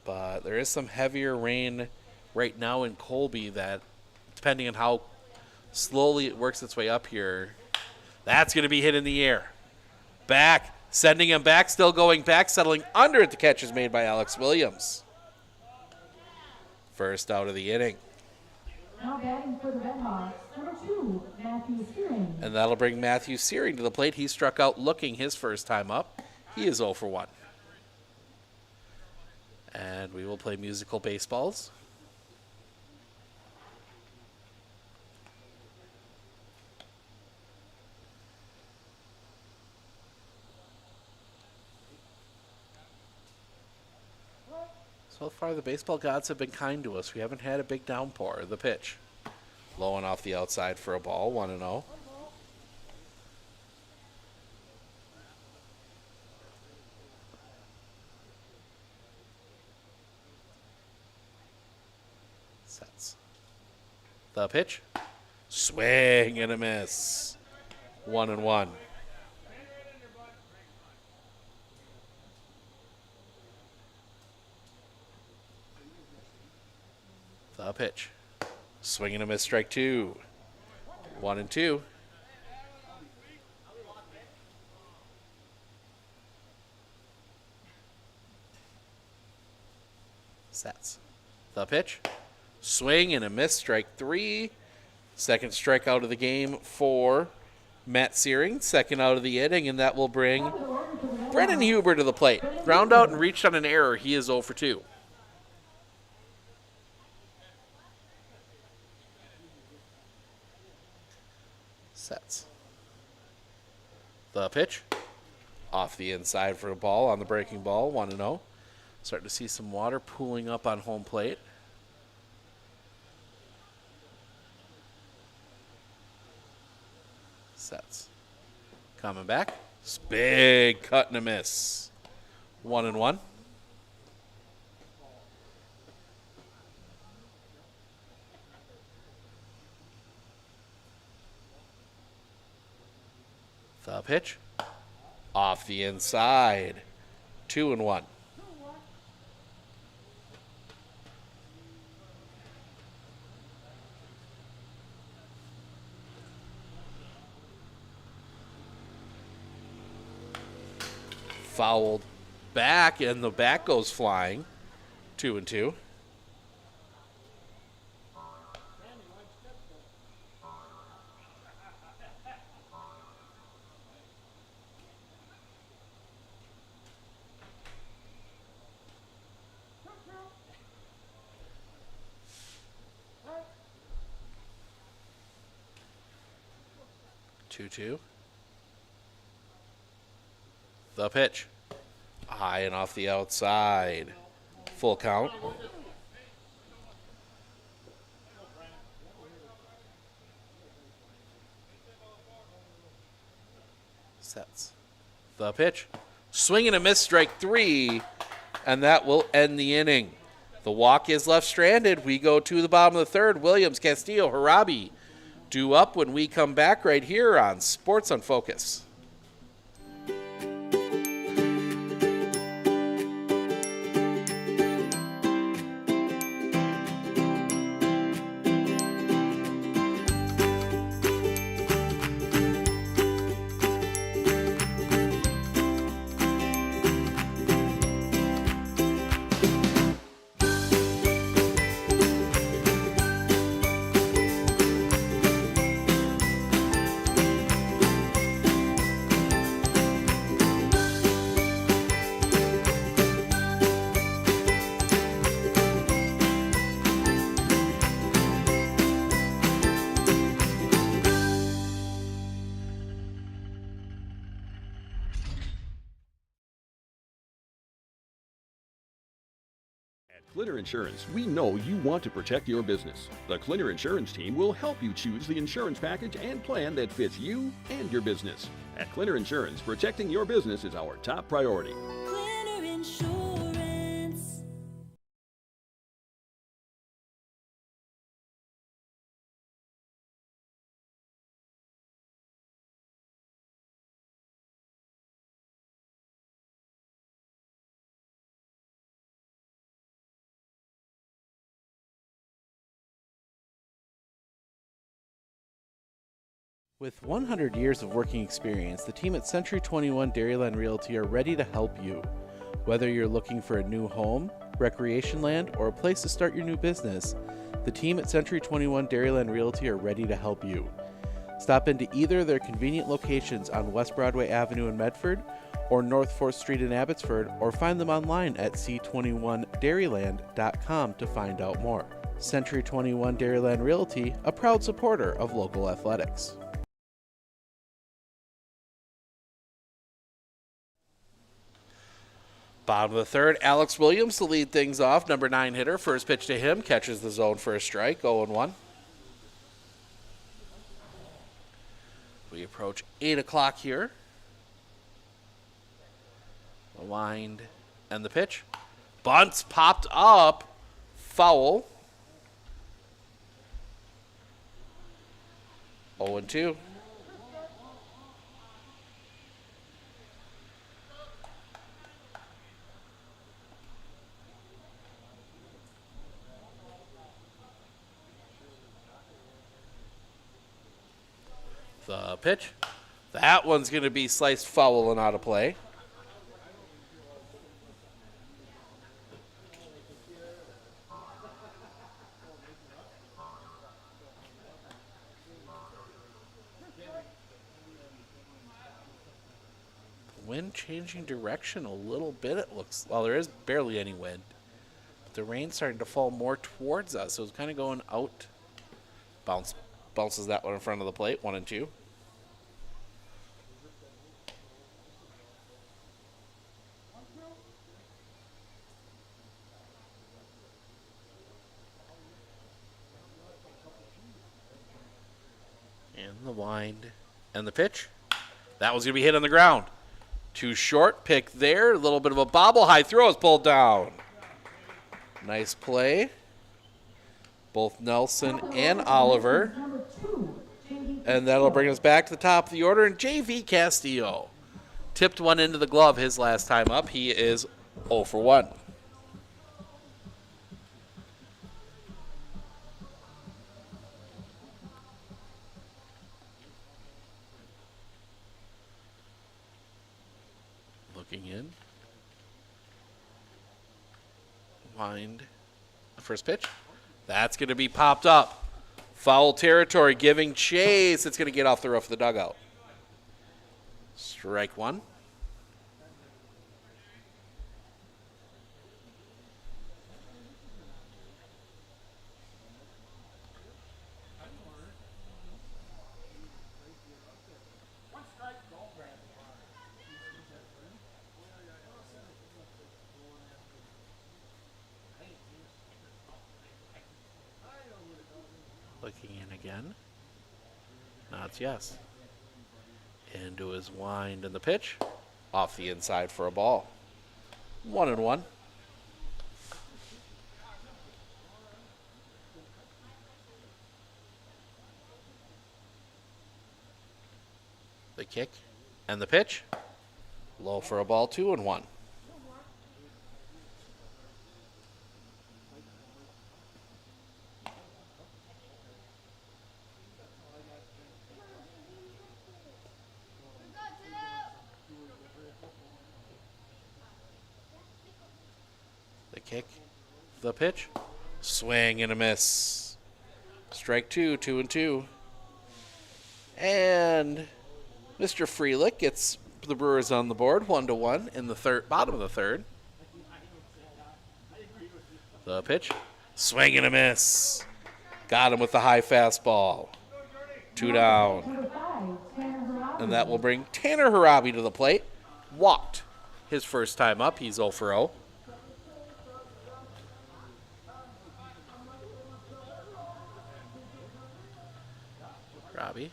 But there is some heavier rain right now in Colby that, depending on how slowly it works its way up here, that's going to be hit in the air. Back, sending him back, still going back, settling under it. The catch is made by Alex Williams. First out of the inning. Now batting for the Redhawks, number 2, Matthew Searing. And that'll bring Matthew Searing to the plate. He struck out looking his first time up. He is 0 for 1. And we will play musical baseballs. So far, the baseball gods have been kind to us. We haven't had a big downpour. The pitch. Low and off the outside for a ball, 1-0. Sets. The pitch. Swing and a miss. 1-1. The pitch. Swing and a miss, strike 2. 1-2. Sets. The pitch. Swing and a miss, strike 3. Second strikeout of the game for Matt Searing. Second out of the inning, and that will bring Brennan Huber to the plate. Ground out and reached on an error. He is 0 for 2. Sets. The pitch. Off the inside for a ball on the breaking ball, 1-0. Starting to see some water pooling up on home plate. Sets. Coming back. Big cut and a miss. 1-1. The pitch. Off the inside. 2-1. Fouled back, and the bat goes flying. 2-2. The pitch. High and off the outside. Full count. Sets. The pitch. Swing and a miss, strike 3. And that will end the inning. The walk is left stranded. We go to the bottom of the third. Williams, Castillo, Harabi due up when we come back right here on Sports on Focus. Clinner Insurance, we know you want to protect your business. The Clinner Insurance team will help you choose the insurance package and plan that fits you and your business. At Clinner Insurance, protecting your business is our top priority. Clinner Insurance. With 100 years of working experience, the team at Century 21 Dairyland Realty are ready to help you. Whether you're looking for a new home, recreation land, or a place to start your new business, the team at Century 21 Dairyland Realty are ready to help you. Stop into either of their convenient locations on West Broadway Avenue in Medford or North 4th Street in Abbotsford, or find them online at c21dairyland.com to find out more. Century 21 Dairyland Realty, a proud supporter of local athletics. Bottom of the third, Alex Williams to lead things off. Number 9 hitter. First pitch to him. Catches the zone for a strike. 0-1. We approach 8 o'clock here. The wind and the pitch. Bunts popped up. Foul. 0-2. The pitch. That one's going to be sliced foul and out of play. Wind changing direction a little bit, it looks. Well, there is barely any wind. But the rain's starting to fall more towards us, so it's kind of going out. Bounces that one in front of the plate, 1-2. And the wind and the pitch. That was going to be hit on the ground. Too short, pick there. A little bit of a bobble. High throw is pulled down. Nice play. Both Nelson and Oliver. And that'll bring us back to the top of the order. And JV Castillo tipped one into the glove his last time up. He is 0-1. Looking in. Wind. First pitch. That's going to be popped up. Foul territory, giving chase. It's going to get off the roof of the dugout. Strike one. Looking in again. Nods yes. Into his wind and the pitch. Off the inside for a ball. 1-1. The kick and the pitch. Low for a ball, 2-1. Kick, the pitch, swing and a miss. Strike two, 2-2. And Mr. Freelick gets the Brewers on the board, 1-1 in the third, bottom of the third. The pitch, swing and a miss. Got him with the high fastball. 2 down. And that will bring Tanner Harabi to the plate. Walked his first time up. He's 0-0. Robbie.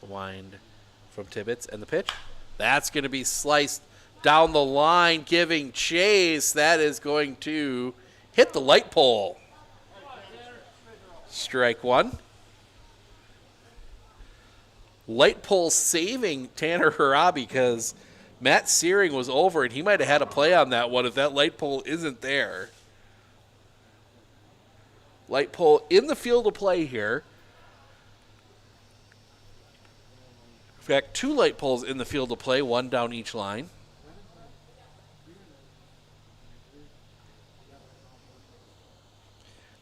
Wind from Tibbetts and the pitch. That's going to be sliced down the line, giving chase. That is going to hit the light pole. Strike one. Light pole saving Tanner Harabi because Matt Searing was over, and he might have had a play on that one if that light pole isn't there. Light pole in the field of play here. In fact, 2 light poles in the field of play, 1 down each line.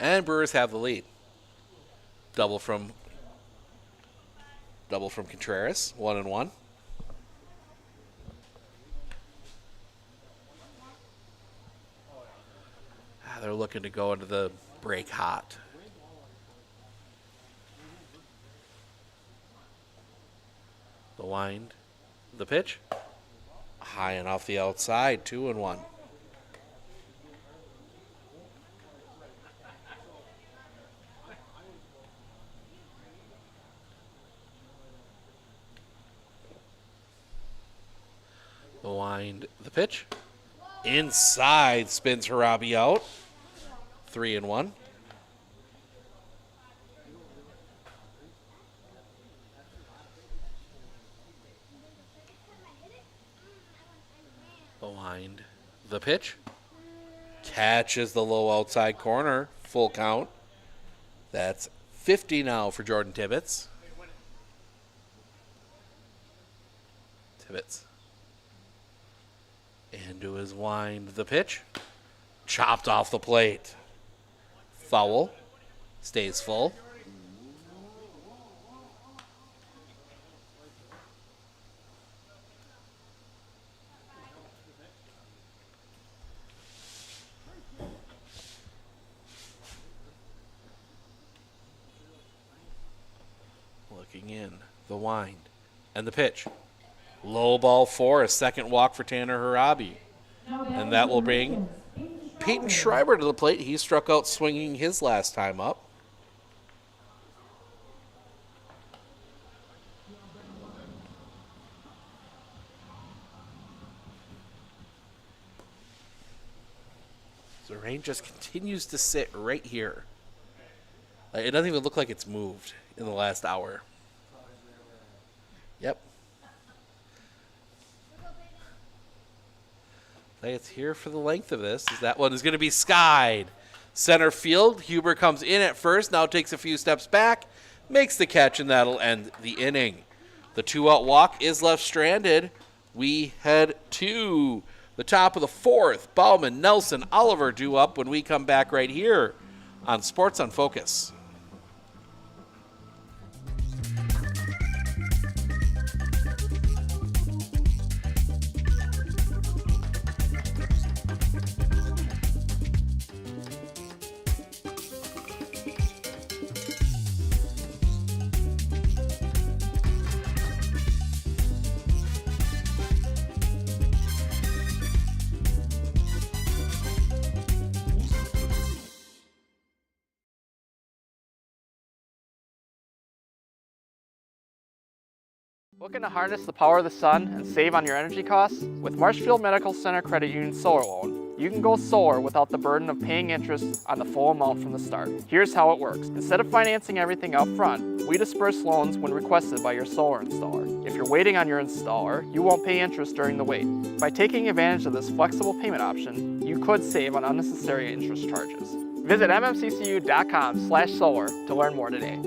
And Brewers have the lead. Double from Contreras, 1-1. They're looking to go into the break hot. The wind, the pitch, high and off the outside, 2-1. The wind, the pitch, inside, spins Harabi out, 3-1. The wind, the pitch, catches the low outside corner, full count. That's 50 now for Jordan Tibbetts. Into his wind, the pitch, chopped off the plate. Foul, stays full. Looking in, the wind, and the pitch. Low ball 4, a second walk for Tanner Harabi. And that will bring Peyton Schreiber to the plate. He struck out swinging his last time up. So the rain just continues to sit right here. It doesn't even look like it's moved in the last hour. Yep. It's here for the length of this. That one is going to be skied. Center field. Huber comes in at first. Now takes a few steps back. Makes the catch, and that'll end the inning. The 2-out walk is left stranded. We head to the top of the 4th. Bauman, Nelson, Oliver due up when we come back right here on Sports on Focus. Looking to harness the power of the sun and save on your energy costs? With Marshfield Medical Center Credit Union Solar Loan, you can go solar without the burden of paying interest on the full amount from the start. Here's how it works. Instead of financing everything up front, we disperse loans when requested by your solar installer. If you're waiting on your installer, you won't pay interest during the wait. By taking advantage of this flexible payment option, you could save on unnecessary interest charges. Visit mmccu.com/solar to learn more today.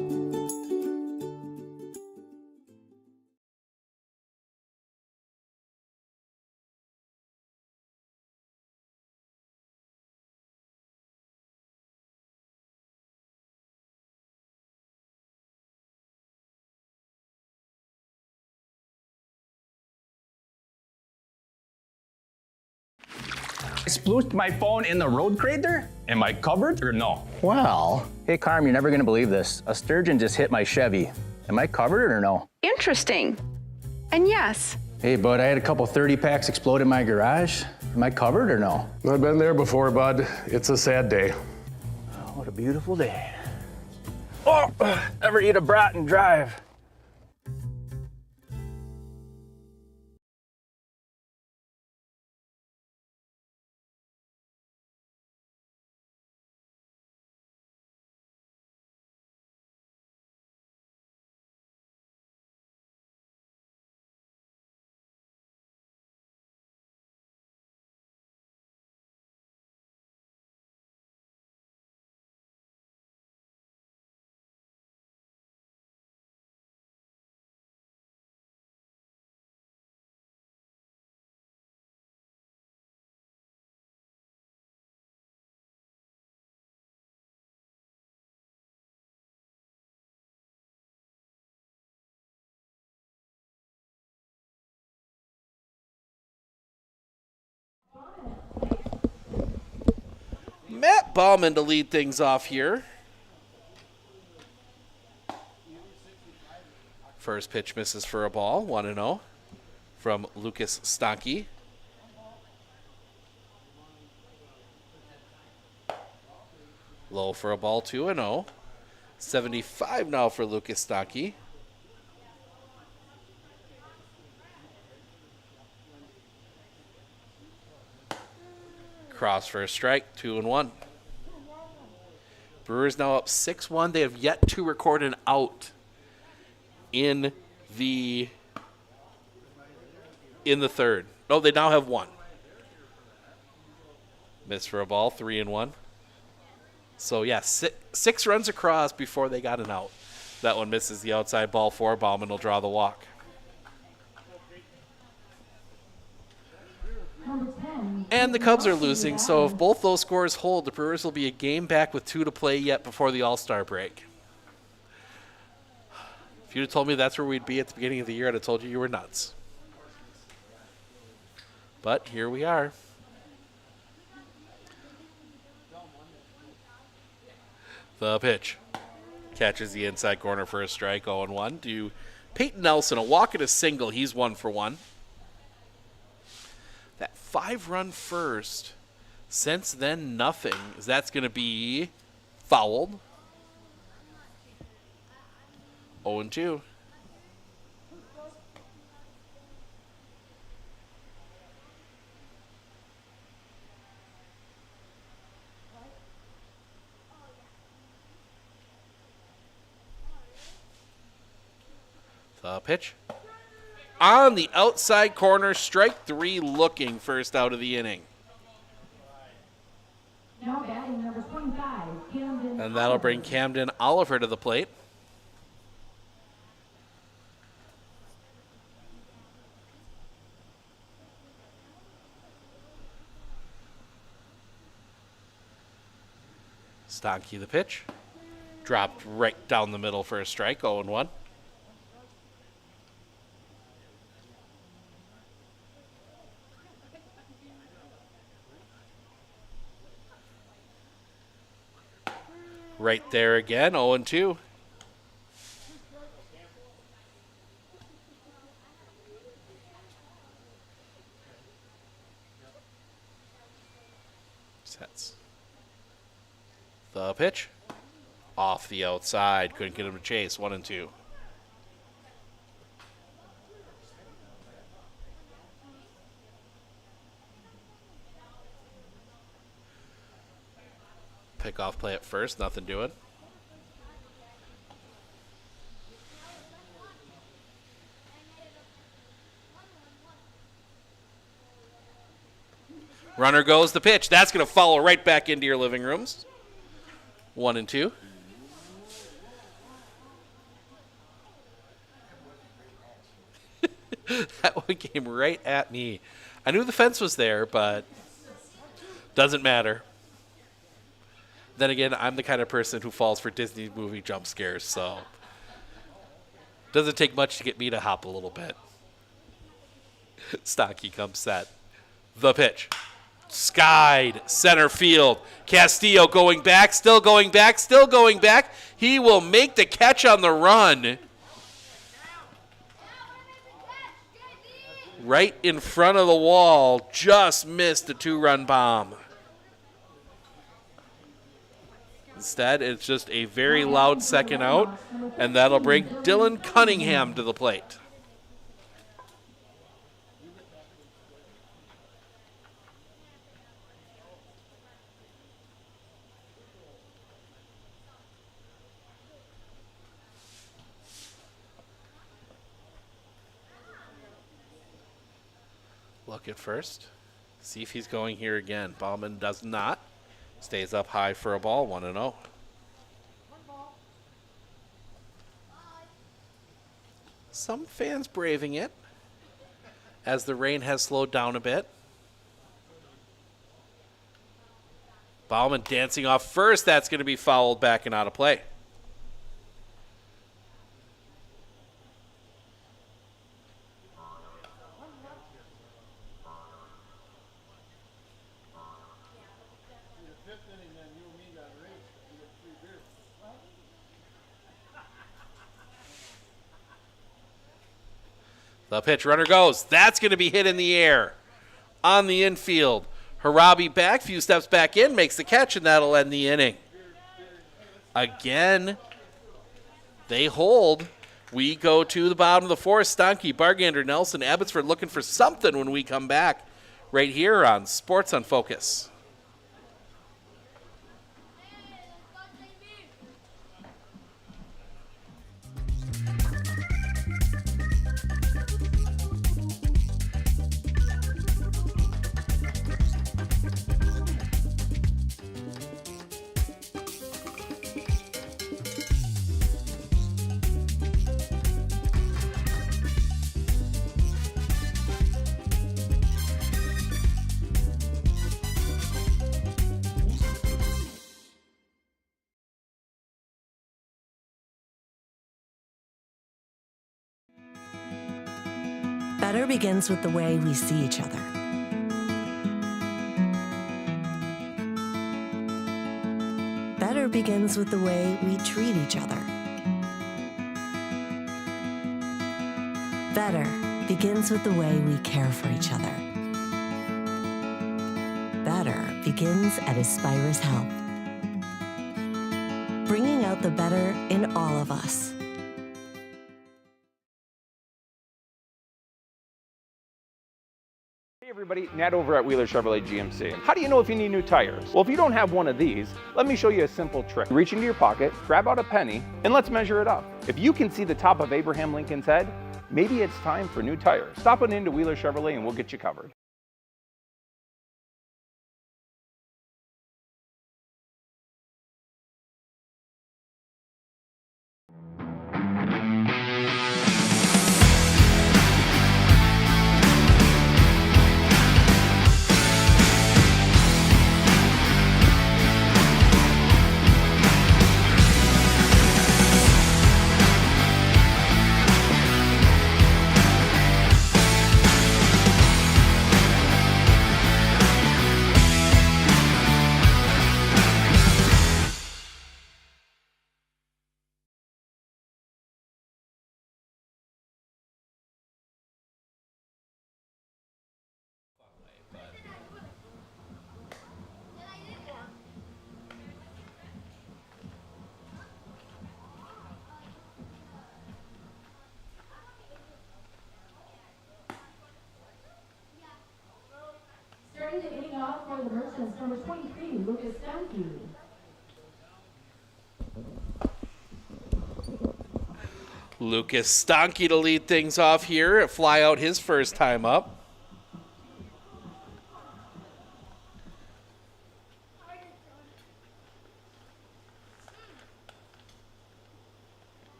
I splooshed my phone in the road crater? Am I covered or no? Well, hey Carm, you're never gonna believe this. A sturgeon just hit my Chevy. Am I covered or no? Interesting. And yes. Hey bud, I had a couple 30 packs explode in my garage. Am I covered or no? I've been there before, bud. It's a sad day. Oh, what a beautiful day. Oh, ever eat a brat and drive? Matt Bauman to lead things off here. First pitch misses for a ball, 1-0 from Lucas Stanky. Low for a ball, 2-0. 75 now for Lucas Stanky. Cross for a strike, 2-1. Brewers now up 6-1. They have yet to record an out in the third. Oh, they now have one. Miss for a ball, 3-1. So, yeah, six runs across before they got an out. That one misses the outside ball 4. Bauman will draw the walk. And the Cubs are losing, so if both those scores hold, the Brewers will be a game back with 2 to play yet before the All-Star break. If you'd have told me that's where we'd be at the beginning of the year, I'd have told you were nuts. But here we are. The pitch. Catches the inside corner for a strike, 0-1 to Peyton Nelson. A walk and a single. He's 1 for 1. That 5-run first. Since then, nothing. That's going to be fouled. 0-2. The pitch. On the outside corner, strike 3 looking, first out of the inning. Now batting number 25, Camden. And that'll bring Camden Oliver to the plate. Stanky the pitch. Dropped right down the middle for a strike, 0-1. Right there again, 0-2. Sets. The pitch. Off the outside. Couldn't get him to chase. 1-2. Pickoff play at first, nothing doing. Runner goes the pitch. That's going to follow right back into your living rooms. 1-2. That one came right at me. I knew the fence was there, but doesn't matter. Then again, I'm the kind of person who falls for Disney movie jump scares, so doesn't take much to get me to hop a little bit. Stocky comes set. The pitch. Skied, center field. Castillo going back, still going back, still going back. He will make the catch on the run. Right in front of the wall, just missed a 2-run bomb. Instead, it's just a very loud second out, and that'll bring Dylan Cunningham to the plate. Look at first. See if he's going here again. Bauman does not. Stays up high for a ball, 1-0. Some fans braving it as the rain has slowed down a bit. Bauman dancing off first. That's going to be fouled back and out of play. The pitch, runner goes. That's going to be hit in the air on the infield. Harabi back, few steps back in, makes the catch, and that'll end the inning. Again, they hold. We go to the bottom of the fourth. Stanky, Bargander, Nelson, Abbotsford looking for something when we come back right here on Sports on Focus. Better begins with the way we see each other. Better begins with the way we treat each other. Better begins with the way we care for each other. Better begins at Aspirus Health, bringing out the better in all of us. Hey everybody, Nat over at Wheeler Chevrolet GMC. How do you know if you need new tires? Well, if you don't have one of these, let me show you a simple trick. Reach into your pocket, grab out a penny, and let's measure it up. If you can see the top of Abraham Lincoln's head, maybe it's time for new tires. Stop on into Wheeler Chevrolet and we'll get you covered. Starting the inning off for the Merchants, number 23, Lucas Stanky. Lucas Stanky to lead things off here. Fly out his first time up.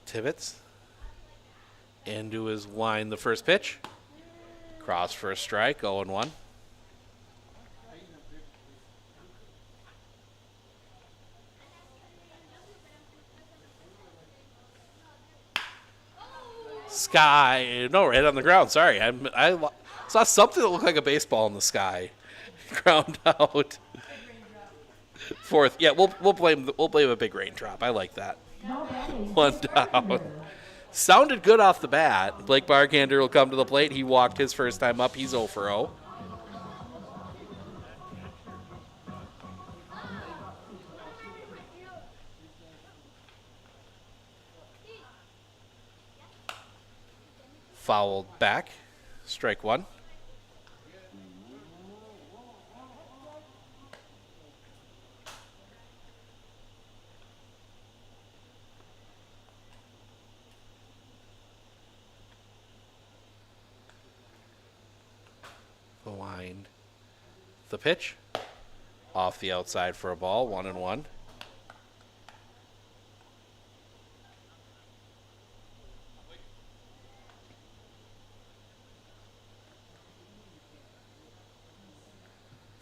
Tibbetts into his wind, the first pitch. Cross for a strike, 0-1. Sky, no, right on the ground. Sorry, I saw something that looked like a baseball in the sky. Ground out. Fourth, yeah, we'll blame a big raindrop. I like that. One down. Sounded good off the bat. Blake Bargander will come to the plate. He walked his first time up. He's 0 for 0. Fouled back. Strike one. The wind. The pitch. Off the outside for a ball. 1-1.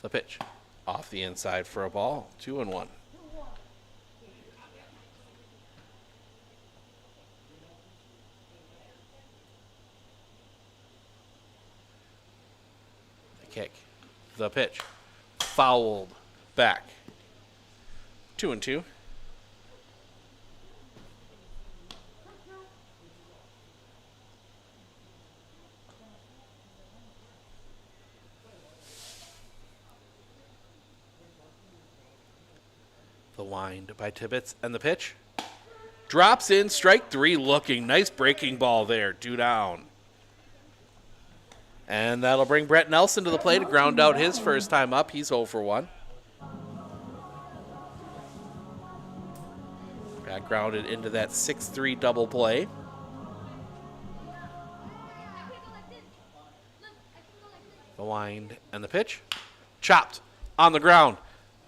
The pitch. Off the inside for a ball. 2-1. The kick. The pitch. Fouled Back. 2-2. The wind by Tibbetts, and the pitch. Drops in, strike 3 looking. Nice breaking ball there, 2 down. And that'll bring Brett Nelson to the plate to ground out his first time up. He's 0 for 1. Got grounded into that 6-3 double play. The wind and the pitch. Chopped on the ground.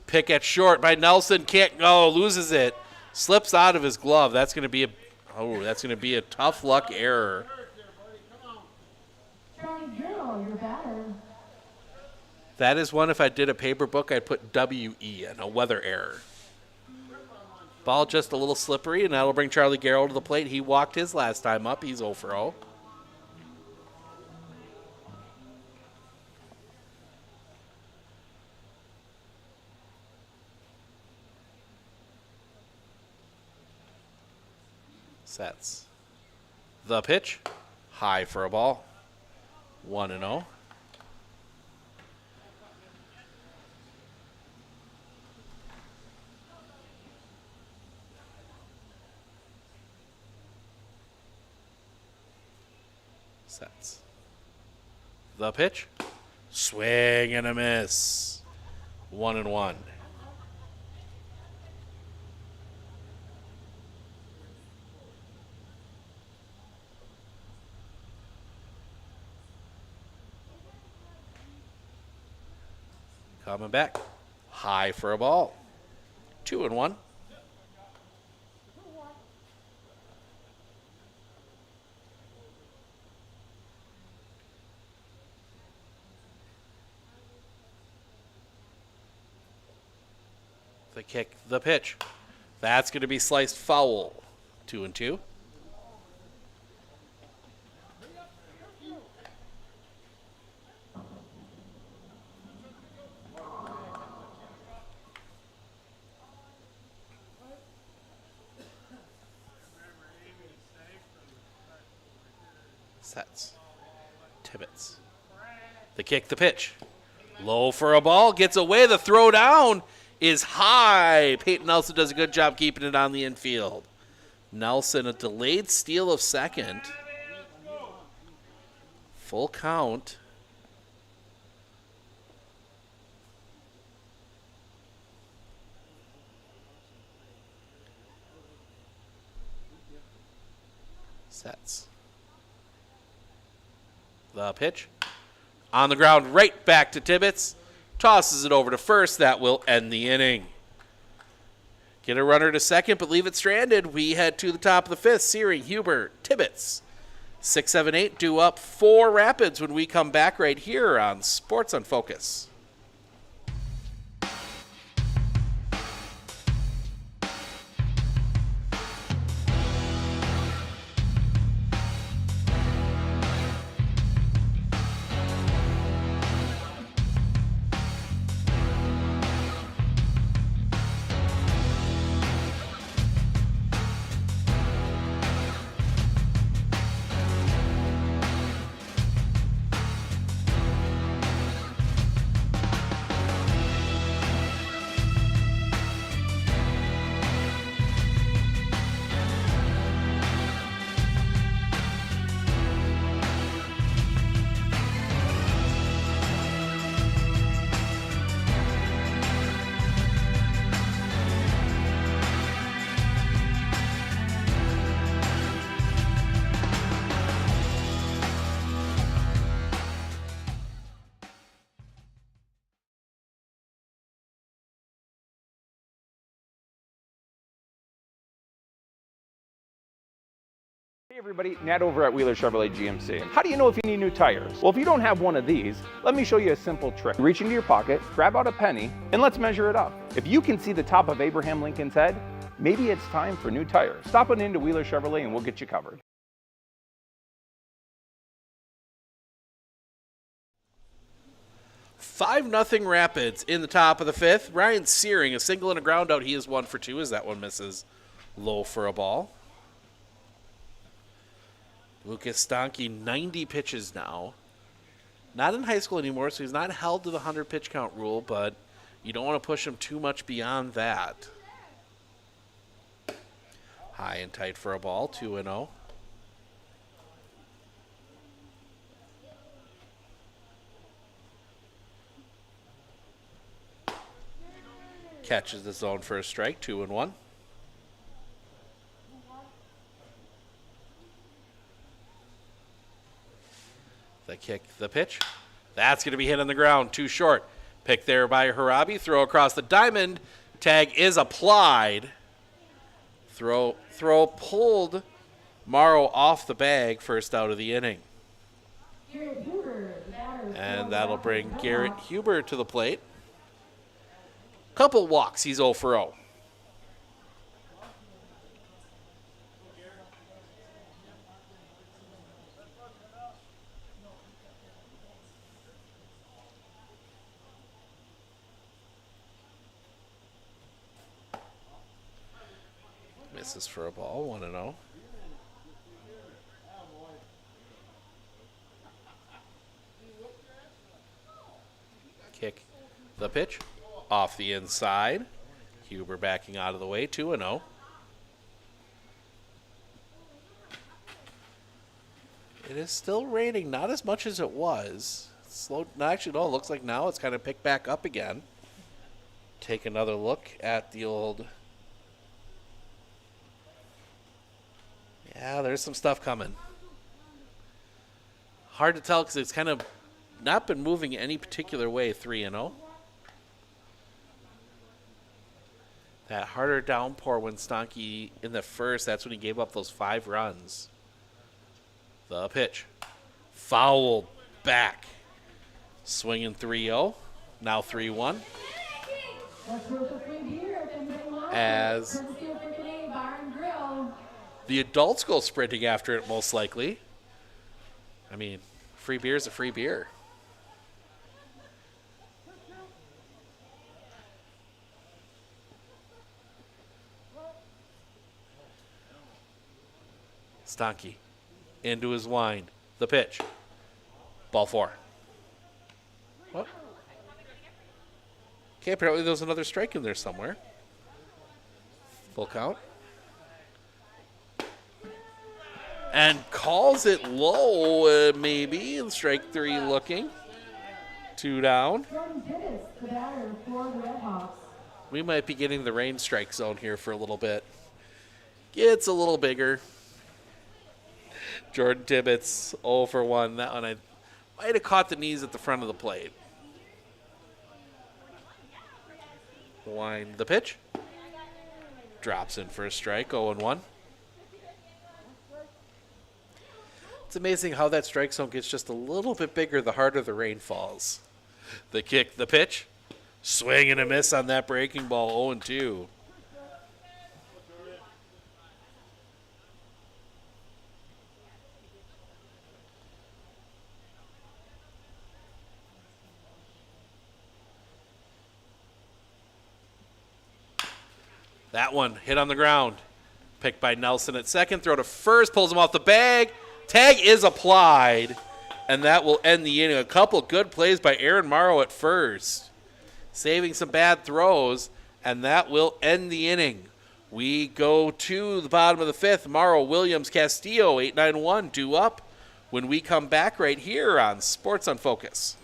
Pick at short by Nelson. Can't go. Loses it. Slips out of his glove. That's going to be a tough luck error. That is one, if I did a paper book, I'd put WE in, a weather error. Ball just a little slippery, and that'll bring Charlie Garrow to the plate. He walked his last time up. He's 0 for 0. Sets. The pitch. High for a ball. 1-0. Sets. The pitch. Swing and a miss. 1-1. Coming back. High for a ball. 2-1. The kick, the pitch. That's going to be sliced foul. 2-2. Sets. Tibbetts. The kick, the pitch. Low for a ball. Gets away. The throw down is high. Peyton Nelson does a good job keeping it on the infield. Nelson, a delayed steal of second. Full count. Sets. The pitch. On the ground, right back to Tibbetts. Tosses it over to first. That will end the inning. Get a runner to second, but leave it stranded. We head to the top of the fifth. Searing, Huber, Tibbetts. 6, 7, 8 due up 4 Rapids when we come back right here on Sports on Focus. Hey everybody, Nat over at Wheeler Chevrolet GMC. How do you know if you need new tires? Well, if you don't have one of these, let me show you a simple trick. Reach into your pocket, grab out a penny, and let's measure it up. If you can see the top of Abraham Lincoln's head, maybe it's time for new tires. Stop on into Wheeler Chevrolet and we'll get you covered. 5-0 Rapids in the top of the 5th. Ryan Searing, a single and a ground out. He is 1 for 2 as that one misses low for a ball. Lucas Stanke, 90 pitches now. Not in high school anymore, so he's not held to the 100 pitch count rule, but you don't want to push him too much beyond that. High and tight for a ball, 2-0. Catches the zone for a strike, 2-1. The kick, the pitch. That's going to be hit on the ground, too short. Pick there by Harabi, throw across the diamond. Tag is applied. Throw pulled Morrow off the bag, first out of the inning. And that'll bring Garrett Huber to the plate. Couple walks, he's 0 for 0. Misses for a ball, 1-0. Kick the pitch. Off the inside. Huber backing out of the way, 2-0. It is still raining, not as much as it was. Slow. Actually, no, it looks like now it's kind of picked back up again. Take another look at the old... Yeah, there's some stuff coming. Hard to tell because it's kind of not been moving any particular way, 3-0. That harder downpour when Stanke in the first, that's when he gave up those 5 runs. The pitch. Fouled back. Swinging 3-0. Now 3-1. As the adults go sprinting after it, most likely. I mean, free beer is a free beer. Stanke into his wind. The pitch. Ball 4. What? Okay, apparently there's another strike in there somewhere. Full count. And calls it low, maybe. And strike 3 looking. 2 down. We might be getting the rain strike zone here for a little bit. Gets a little bigger. Jordan Tibbetts 0 for 1. That one I might have caught the knees at the front of the plate. Wind the pitch. Drops in for a strike, 0-1. It's amazing how that strike zone gets just a little bit bigger the harder the rain falls. The kick, the pitch. Swing and a miss on that breaking ball, 0-2. That one hit on the ground. Picked by Nelson at second. Throw to first. Pulls him off the bag. Tag is applied. And that will end the inning. A couple good plays by Aaron Morrow at first. Saving some bad throws. And that will end the inning. We go to the bottom of the 5th. Morrow, Williams, Castillo, 8-9-1, 2 up. When we come back right here on Sports on Focus.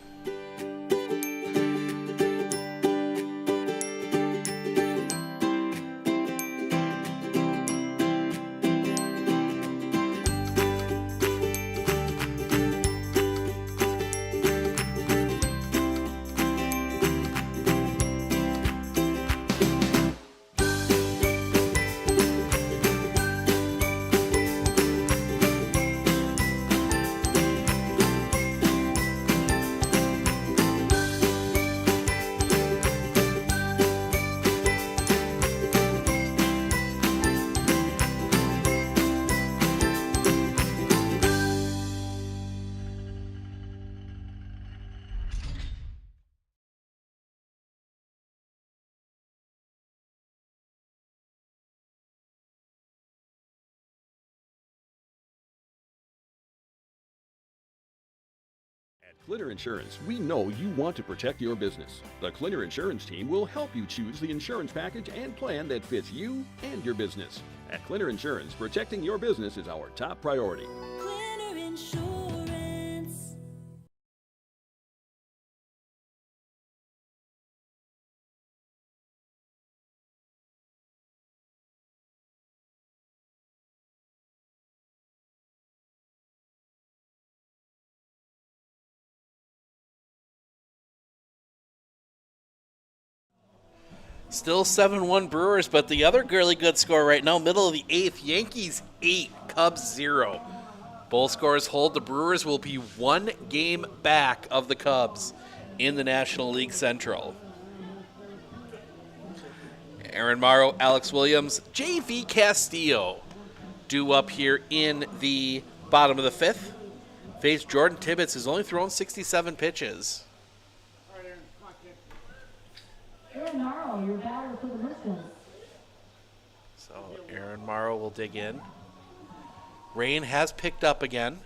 Clitter Insurance, we know you want to protect your business. The Clitter Insurance team will help you choose the insurance package and plan that fits you and your business. At Clitter Insurance, protecting your business is our top priority. Clitter Insurance. Still 7-1 Brewers, but the other really good score right now, middle of the 8th, Yankees 8, Cubs 0. Both scores hold. The Brewers will be 1 game back of the Cubs in the National League Central. Aaron Morrow, Alex Williams, J.V. Castillo due up here in the bottom of the 5th. Face Jordan Tibbetts, who's only thrown 67 pitches. Aaron Morrow, your batter for the Merchants. So Aaron Morrow will dig in. Rain has picked up again.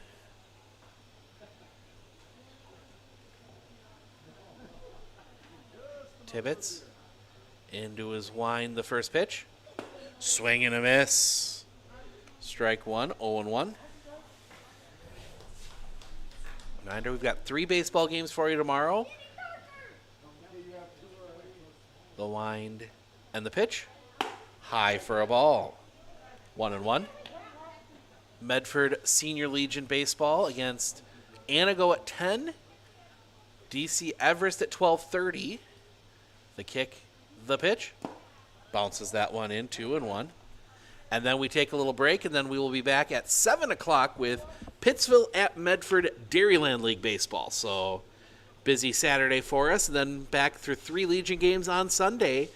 Tibbetts into his wind, the first pitch. Swing and a miss. Strike one, 0-1. Reminder, we've got 3 baseball games for you tomorrow. The wind and the pitch. High for a ball. 1-1. Medford Senior Legion Baseball against Anago at 10. DC Everest at 12:30. The kick, the pitch. Bounces that one in, 2-1. And then we take a little break, and then we will be back at 7 o'clock with Pittsville at Medford Dairyland League Baseball. So busy Saturday for us, and then back through 3 Legion games on Sunday.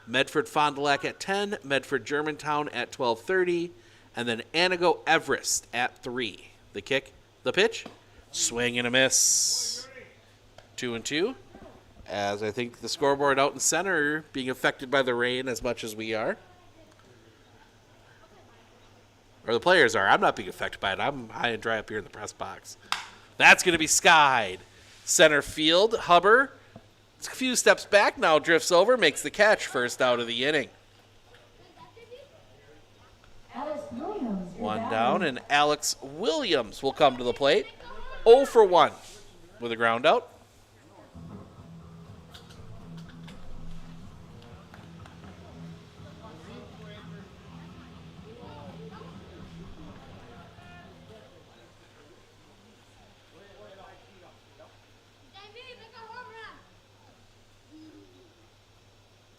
Medford Fond du Lac at 10, Medford Germantown at 12:30, and then Anago Everest at 3. The kick, the pitch, swing and a miss. 2-2. As I think the scoreboard out in center being affected by the rain as much as we are. Or the players are. I'm not being affected by it. I'm high and dry up here in the press box. That's going to be skied. Center field, Huber, a few steps back now, drifts over, makes the catch, first out of the inning. Alex Williams. One down, and Alex Williams will come to the plate. 0 for 1 with a ground out.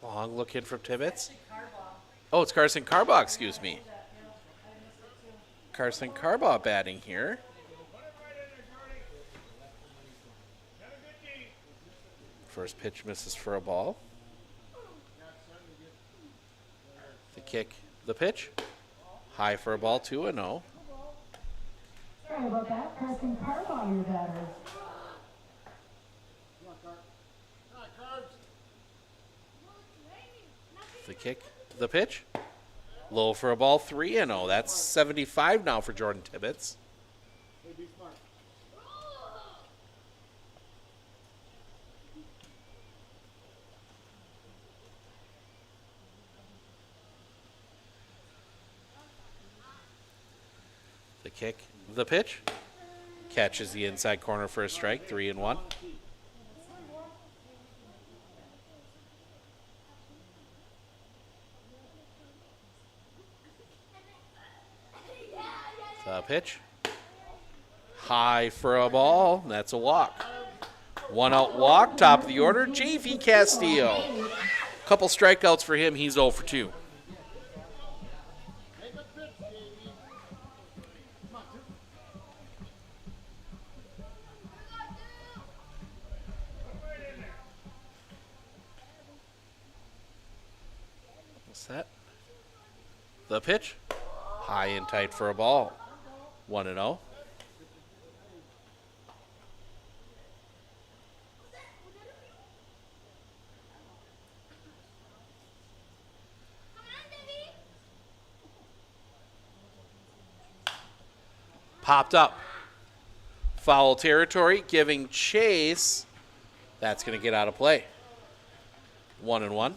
Long look in from Tibbetts. Oh, it's Carson Carbaugh, excuse me. Carson Carbaugh batting here. First pitch misses for a ball. The kick, the pitch. High for a ball, 2-0. Sorry about that. Carson Carbaugh, your batter. The kick, the pitch. Low for a ball, 3-0. That's 75 now for Jordan Tibbetts. The kick, the pitch. Catches the inside corner for a strike, 3-1. The pitch. High for a ball. That's a walk. 1 out walk, top of the order, J.V. Castillo. Couple strikeouts for him. He's 0 for 2. Set. The pitch. High and tight for a ball. 1-0. Popped up. Foul territory, giving chase. That's going to get out of play. 1-1.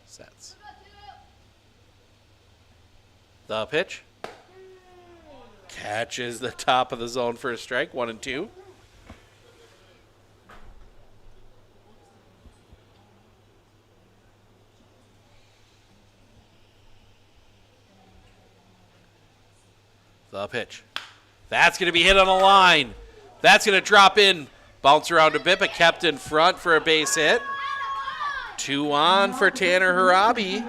Sets. The pitch. Catches the top of the zone for a strike. 1-2. The pitch. That's going to be hit on the line. That's going to drop in. Bounce around a bit, but kept in front for a base hit. 2 on for Tanner Harabi.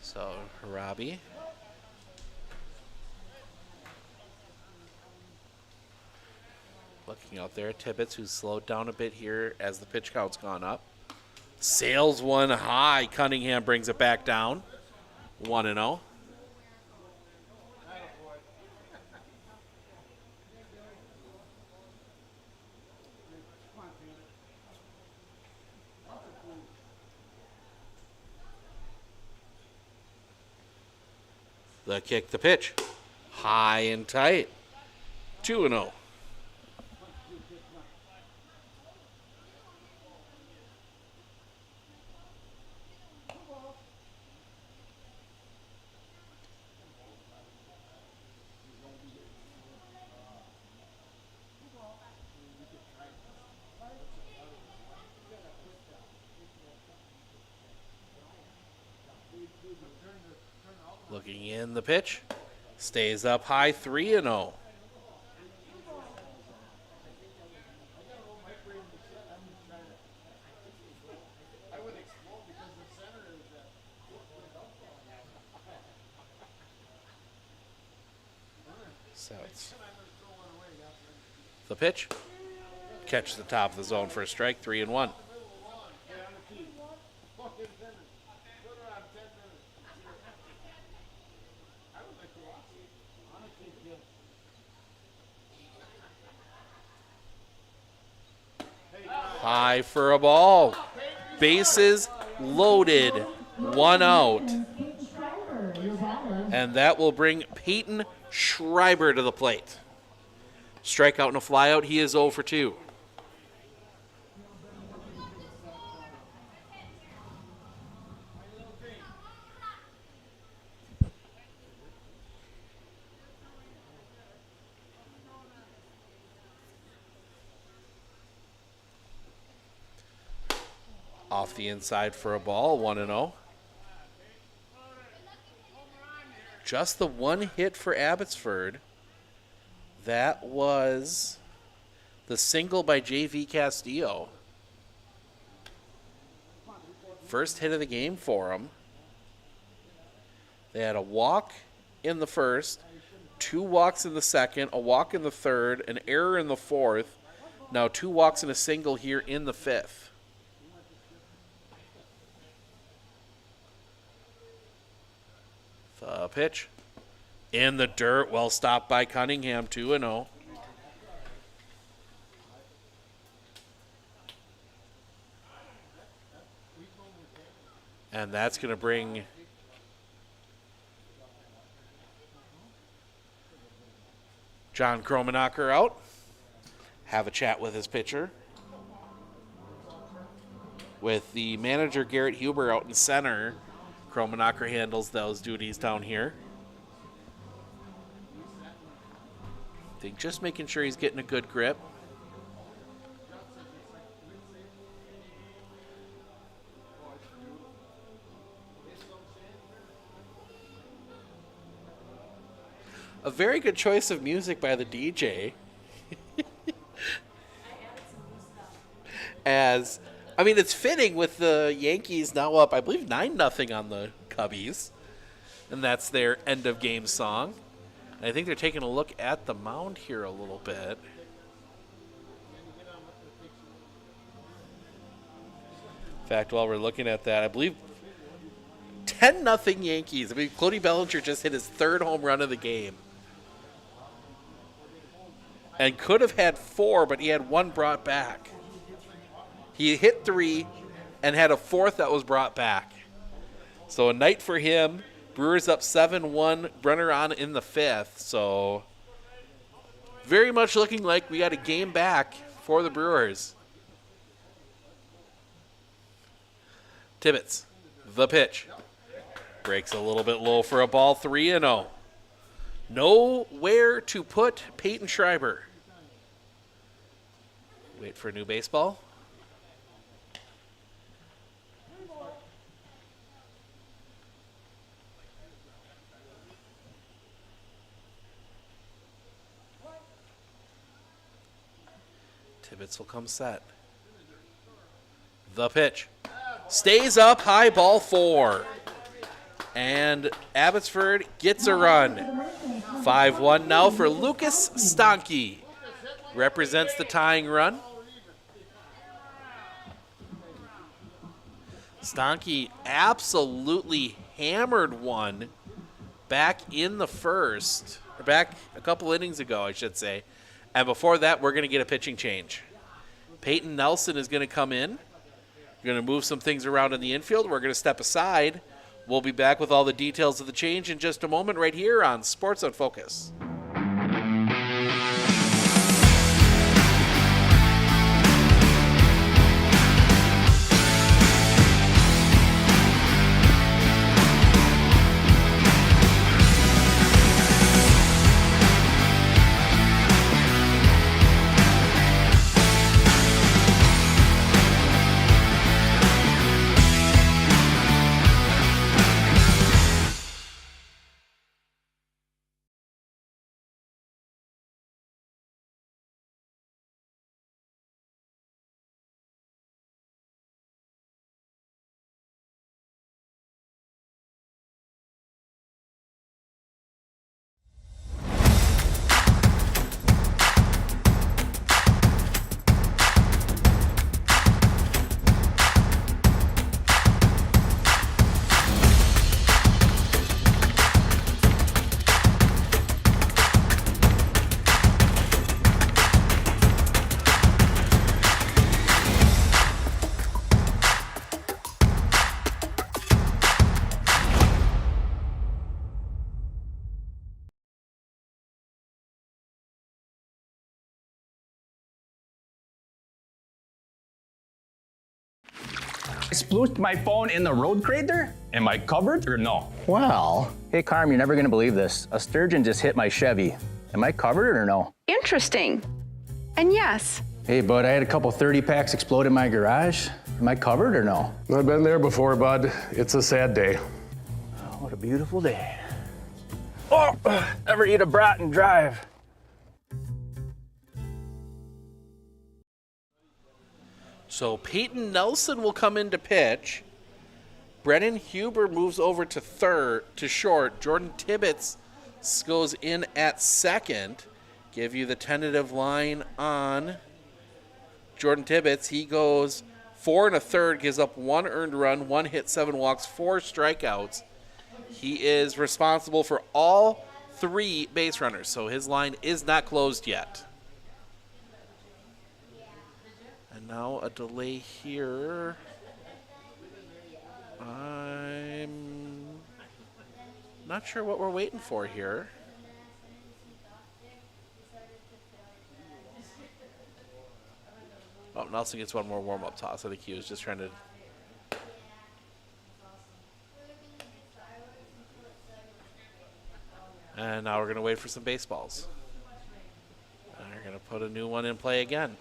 So Harabi. Looking out there at Tibbetts, who's slowed down a bit here as the pitch count's gone up. Sails one high. Cunningham brings it back down. 1-0. The kick, the pitch. High and tight. 2-0. Looking in the pitch. Stays up high, 3-0. Souths. The pitch. Catch the top of the zone for a strike, 3-1. High for a ball. Bases loaded. 1 out. And that will bring Peyton Schreiber to the plate. Strikeout and a flyout. He is 0 for 2. Off the inside for a ball, 1-0. Just the one hit for Abbotsford. That was the single by J.V. Castillo. First hit of the game for him. They had a walk in the first, 2 walks in the second, a walk in the third, an error in the fourth. Now 2 walks and a single here in the fifth. The pitch. In the dirt, well stopped by Cunningham, 2-0. And that's going to bring John Kromenacher out. Have a chat with his pitcher. With the manager, Garrett Huber, out in center. Kromenacher handles those duties down here. I think just making sure he's getting a good grip. A very good choice of music by the DJ. It's fitting with the Yankees now up, I believe, 9-0 on the Cubbies. And that's their end of game song. And I think they're taking a look at the mound here a little bit. In fact, while we're looking at that, I believe 10-0 Yankees. Cody Bellinger just hit his 3rd home run of the game. And could have had 4, but he had 1 brought back. He hit 3 and had a 4th that was brought back. So a night for him. Brewers up 7-1, runner on in the 5th. So very much looking like we got a game back for the Brewers. Tibbetts, the pitch. Breaks a little bit low for a ball, 3-0. Nowhere to put Peyton Schreiber. Wait for a new baseball. Tibbetts will come set. The pitch. Stays up high, ball 4. And Abbotsford gets a run. 5-1 now for Lucas Stanke. Represents the tying run. Stanke absolutely hammered one back in the first, or back a couple innings ago, I should say. And before that, we're going to get a pitching change. Peyton Nelson is going to come in. We're going to move some things around in the infield. We're going to step aside. We'll be back with all the details of the change in just a moment right here on Sports on Focus. I splooshed my phone in the road crater? Am I covered or no? Well, hey Carm, you're never gonna believe this. A sturgeon just hit my Chevy. Am I covered or no? Interesting. And yes. Hey bud, I had a couple 30 packs explode in my garage. Am I covered or no? I've been there before, bud. It's a sad day. Oh, what a beautiful day. Oh, ever eat a brat and drive? So Peyton Nelson will come in to pitch. Brennan Huber moves over to short. Jordan Tibbetts goes in at second. Give you the tentative line on Jordan Tibbetts. He goes 4 1/3, gives up 1 earned run, 1 hit, 7 walks, 4 strikeouts. He is responsible for all 3 base runners, so his line is not closed yet. And now a delay here. I'm not sure what we're waiting for here. Oh, Nelson gets one more warm-up toss. I think he was just trying to... And now we're going to wait for some baseballs. And we're going to put a new one in play again.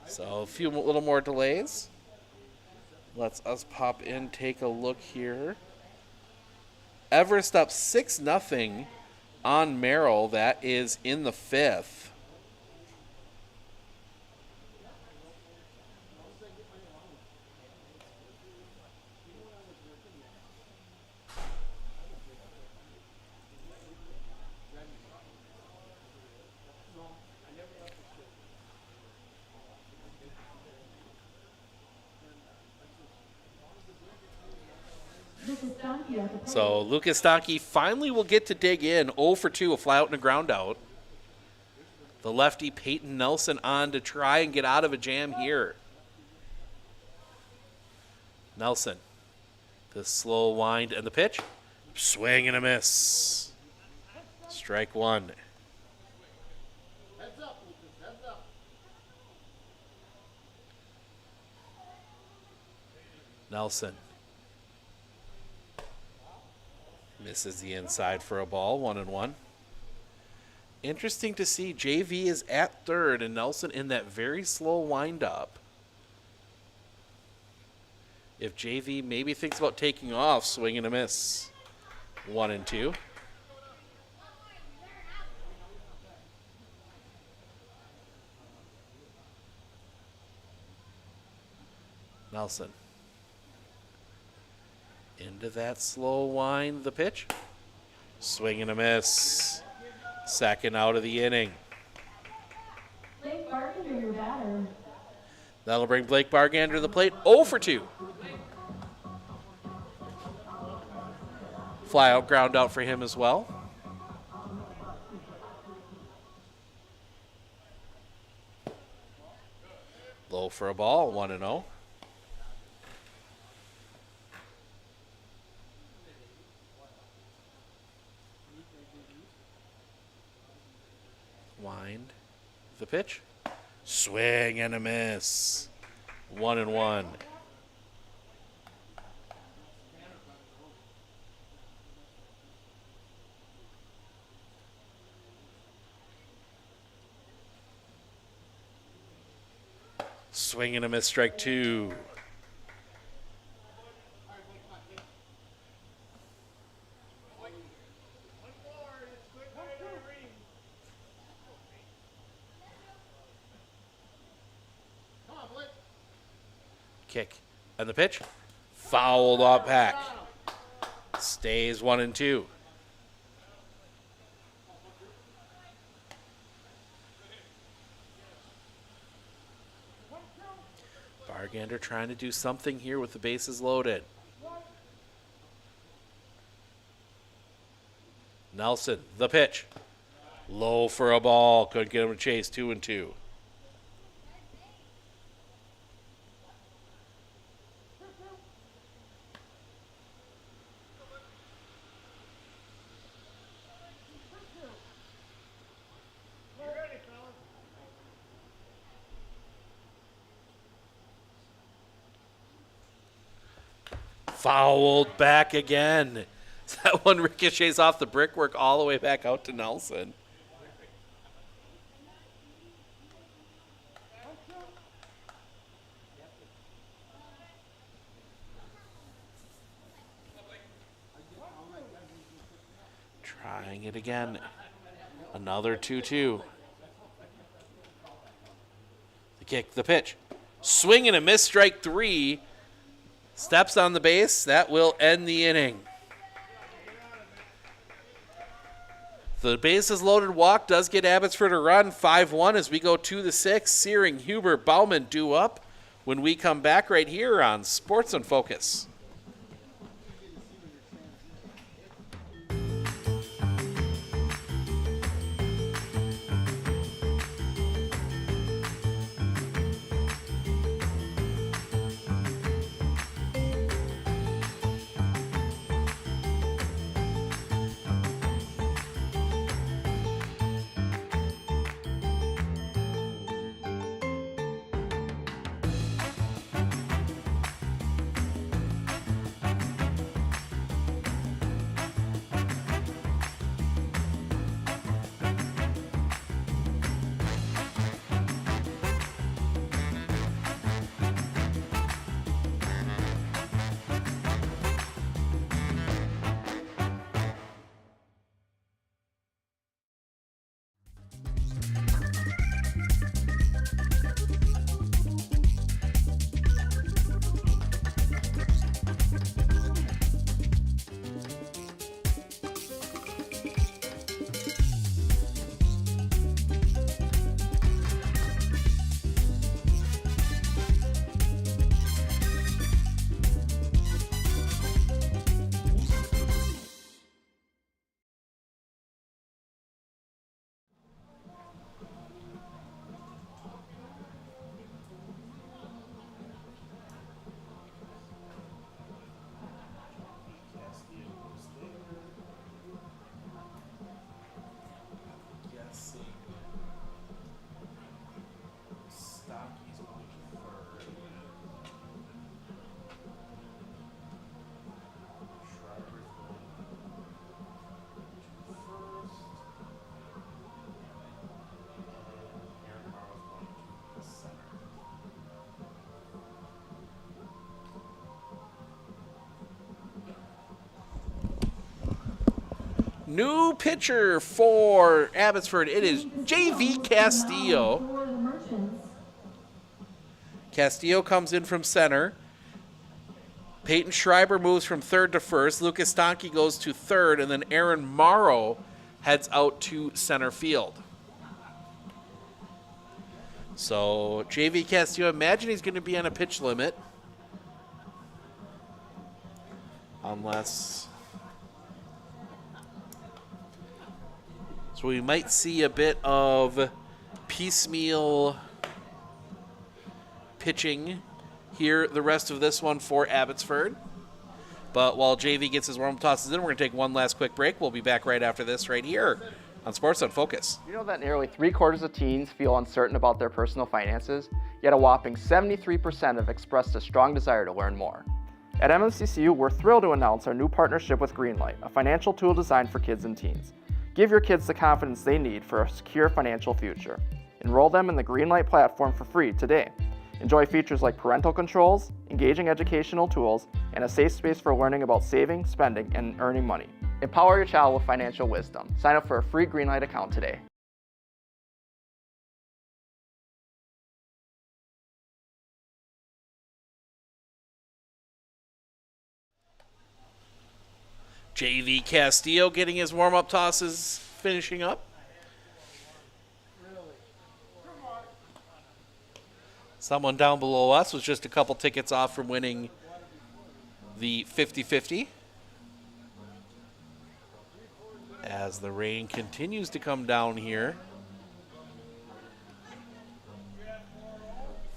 So a few little more delays. Let's us pop in, take a look here. Everest up 6-0 on Merrill. That is in the 5th. So Lucas Donkey finally will get to dig in. 0 for 2, a fly out and a ground out. The lefty Peyton Nelson on to try and get out of a jam here. Nelson, the slow wind and the pitch. Swing and a miss. Strike one. Nelson misses the inside for a ball, 1-1. Interesting to see JV is at third and Nelson in that very slow windup. If JV maybe thinks about taking off, swing and a miss. 1-2. Nelson. Into that slow wind, the pitch. Swing and a miss. Second out of the inning. Blake Bargander, your batter. That'll bring Blake Bargander to the plate. 0 for 2. Fly out, ground out for him as well. Low for a ball, 1-0. Wind the pitch. Swing and a miss. 1-1. Swing and a miss, strike two. Kick and the pitch. Fouled off back. Stays 1-2. Bargander trying to do something here with the bases loaded. Nelson, the pitch. Low for a ball. Couldn't get him to chase. 2-2. Fouled back again. That one ricochets off the brickwork all the way back out to Nelson. Trying it again. Another 2-2. The kick, the pitch. Swing and a miss, strike three. Steps on the base. That will end the inning. The bases loaded walk does get Abbotsford a run. 5-1 as we go to the sixth. Searing, Huber, Bauman due up when we come back right here on Sports in Focus. New pitcher for Abbotsford. It is JV Castillo. For the Merchants. Castillo comes in from center. Peyton Schreiber moves from third to first. Lucas Donkey goes to third, and then Aaron Morrow heads out to center field. So JV Castillo, imagine he's going to be on a pitch limit. Unless... So we might see a bit of piecemeal pitching here the rest of this one for Abbotsford. But while JV gets his warm-up tosses in, we're going to take one last quick break. We'll be back right after this right here on Sports on Focus. You know that nearly 3/4 of teens feel uncertain about their personal finances, yet a whopping 73% have expressed a strong desire to learn more. At MMCCU, we're thrilled to announce our new partnership with Greenlight, a financial tool designed for kids and teens. Give your kids the confidence they need for a secure financial future. Enroll them in the Greenlight platform for free today. Enjoy features like parental controls, engaging educational tools, and a safe space for learning about saving, spending, and earning money. Empower your child with financial wisdom. Sign up for a free Greenlight account today. JV Castillo getting his warm-up tosses finishing up. Someone down below us was just a couple tickets off from winning the 50-50. As the rain continues to come down here.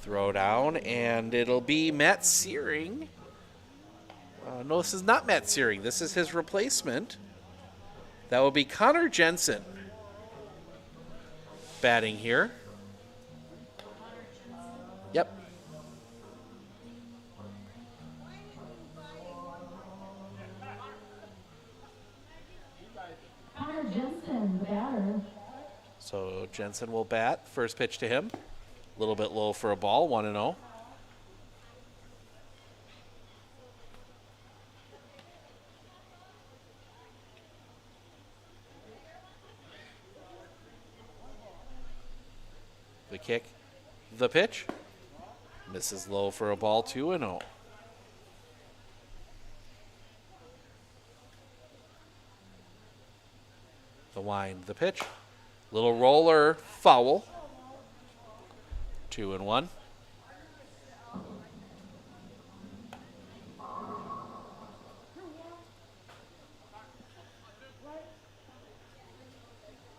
Throw down, and it'll be Matt Searing. No, this is not Matt Searing. This is his replacement. That will be Connor Jensen batting here. Yep. Connor Jensen, the batter. So Jensen will bat. First pitch to him. A little bit low for a ball, 1-0. The kick, the pitch. Misses low for a ball, 2-0. The wind, the pitch. Little roller, foul. 2-1.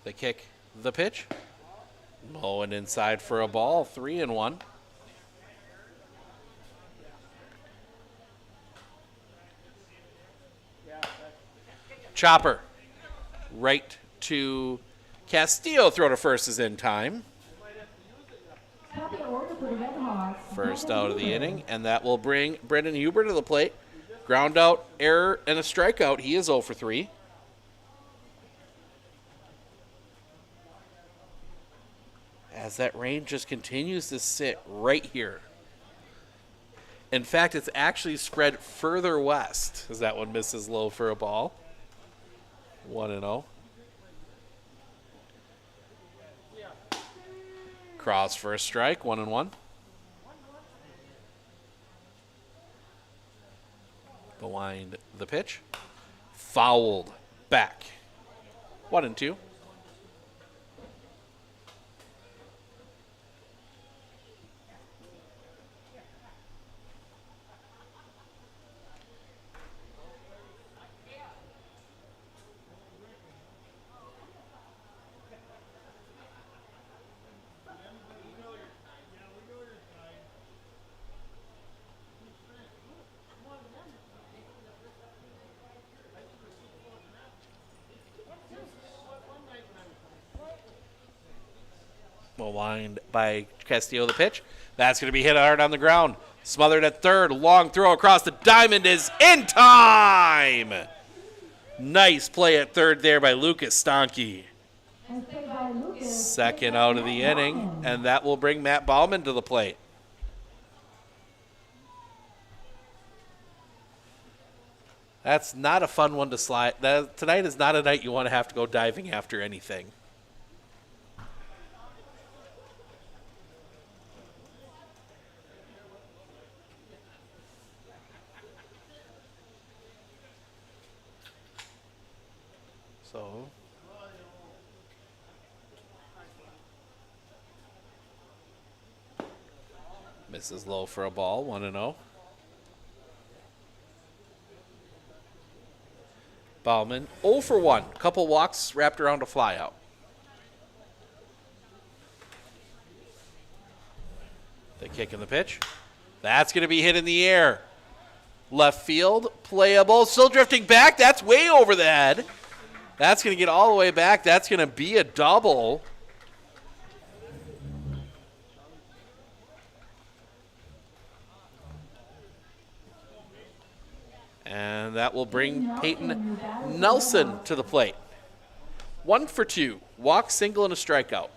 The kick, the pitch. Low and inside for a ball, 3-1. Chopper, right to Castillo. Throw to first is in time. First out of the inning, and that will bring Brendan Huber to the plate. Ground out, error, and a strikeout. He is 0 for 3. As that rain just continues to sit right here. In fact, it's actually spread further west as that one misses low for a ball. 1-0. Cross for a strike, 1-1. The wind, the pitch. Fouled back. 1-2. Wind by Castillo, the pitch. That's going to be hit hard on the ground. Smothered at third. Long throw across the diamond is in time. Nice play at third there by Lucas Stanke. Second out of the inning, and that will bring Matt Bauman to the plate. That's not a fun one to slide. Tonight is not a night you want to have to go diving after anything. So, misses low for a ball, 1-0. Bauman, 0 for 1. Couple walks wrapped around a fly out. The kick in the pitch. That's going to be hit in the air. Left field, playable. Still drifting back. That's way over the head. That's going to get all the way back. That's going to be a double. And that will bring Peyton Nelson to the plate. 1 for 2. Walk, single, and a strikeout.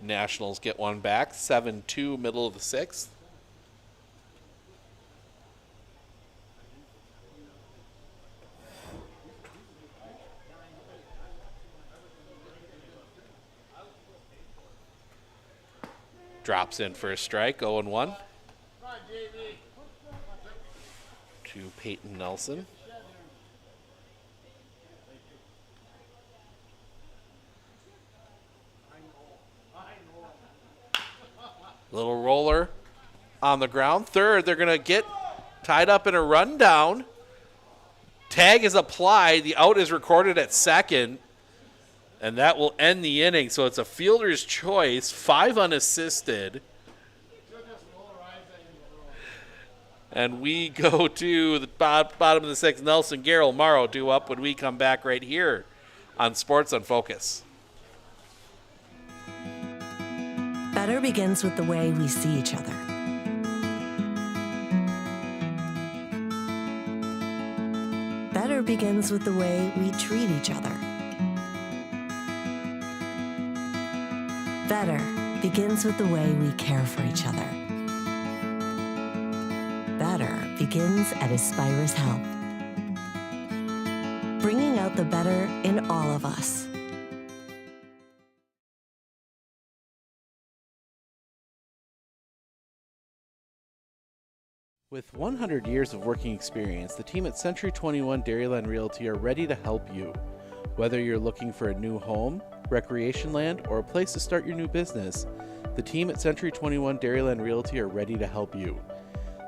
Nationals get one back. 7-2, middle of the 6th. Drops in for a strike, 0-1. To Peyton Nelson. Little roller on the ground. Third, they're going to get tied up in a rundown. Tag is applied. The out is recorded at second. And that will end the inning. So it's a fielder's choice, 5 unassisted. And we go to the bottom of the 6th. Nelson, Garrell, Morrow due up when we come back right here on Sports on Focus. Better begins with the way we see each other. Better begins with the way we treat each other. Better begins with the way we care for each other. Better begins at Aspirus Health, bringing out the better in all of us. With 100 years of working experience, the team at Century 21 Dairyland Realty are ready to help you. Whether you're looking for a new home, recreation land, or a place to start your new business, the team at Century 21 Dairyland Realty are ready to help you.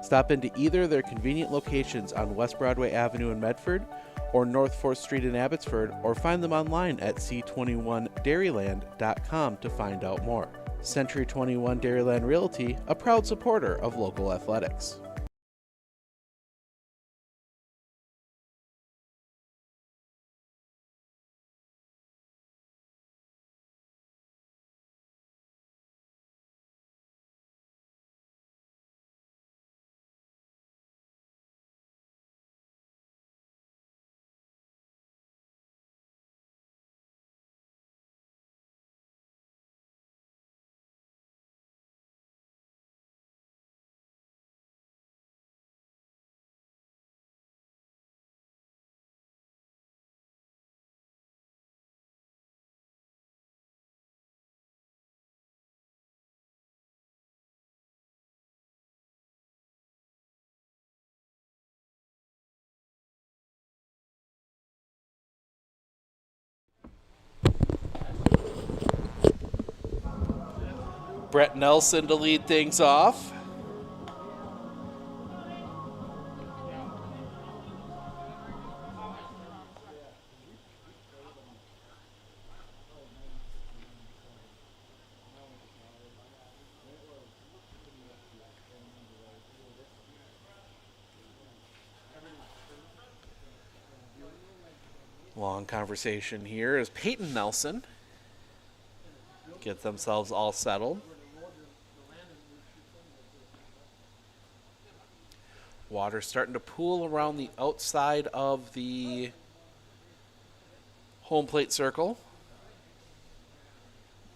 Stop into either of their convenient locations on West Broadway Avenue in Medford or North 4th Street in Abbotsford, or find them online at c21dairyland.com to find out more. Century 21 Dairyland Realty, a proud supporter of local athletics. Brett Nelson to lead things off. Long conversation here as Peyton Nelson get themselves all settled. Water starting to pool around the outside of the home plate circle.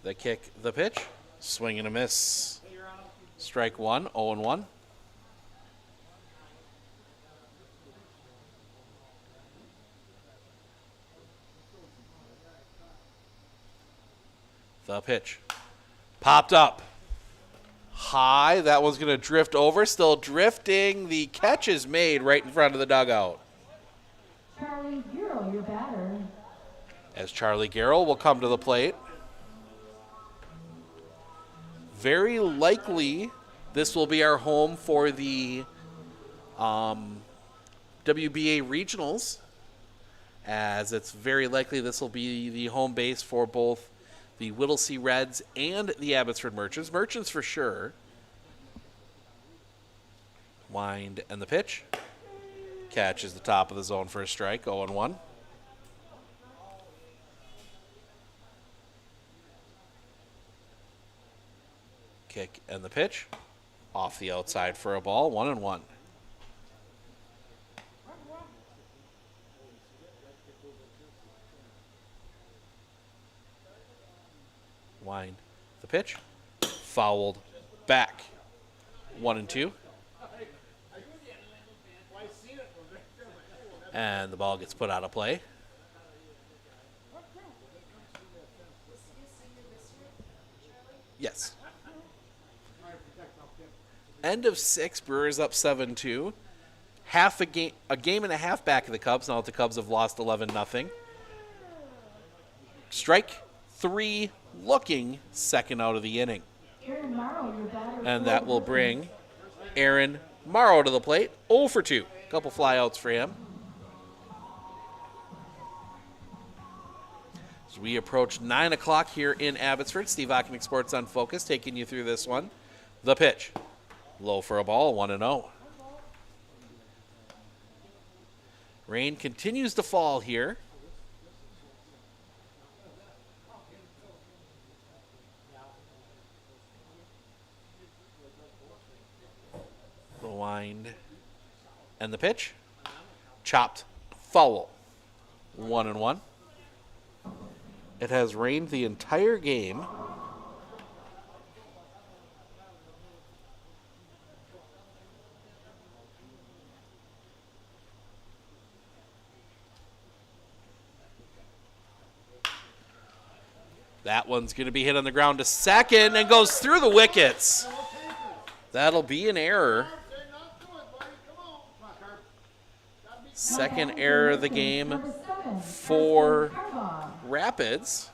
The kick, the pitch, swing and a miss. Strike one, 0-1. The pitch. Popped up. High. That one's going to drift over. Still drifting. The catch is made right in front of the dugout. Charlie Giro, your batter. As Charlie Garrell will come to the plate. Very likely this will be our home for the WBA Regionals, as it's very likely this will be the home base for both the Whittlesea Reds and the Abbotsford Merchants. Merchants for sure. Wind and the pitch. Catches the top of the zone for a strike, 0-1. Kick and the pitch. Off the outside for a ball, 1-1. Wind the pitch. Fouled back. 1-2. And the ball gets put out of play. Yes. End of 6, Brewers up 7-2. A game and a half back of the Cubs, now that the Cubs have lost 11-0. Strike 3 looking, second out of the inning. And that will bring Aaron Morrow to the plate, 0 for 2. Couple flyouts for him. As we approach 9 o'clock here in Abbotsford, Steve Ocknick Sports on Focus taking you through this one. The pitch. Low for a ball, 1-0. Rain continues to fall here. The wind and the pitch. Chopped foul, 1-1. It has rained the entire game. That one's going to be hit on the ground to second and goes through the wickets. That'll be an error. Second error of the game for Rapids.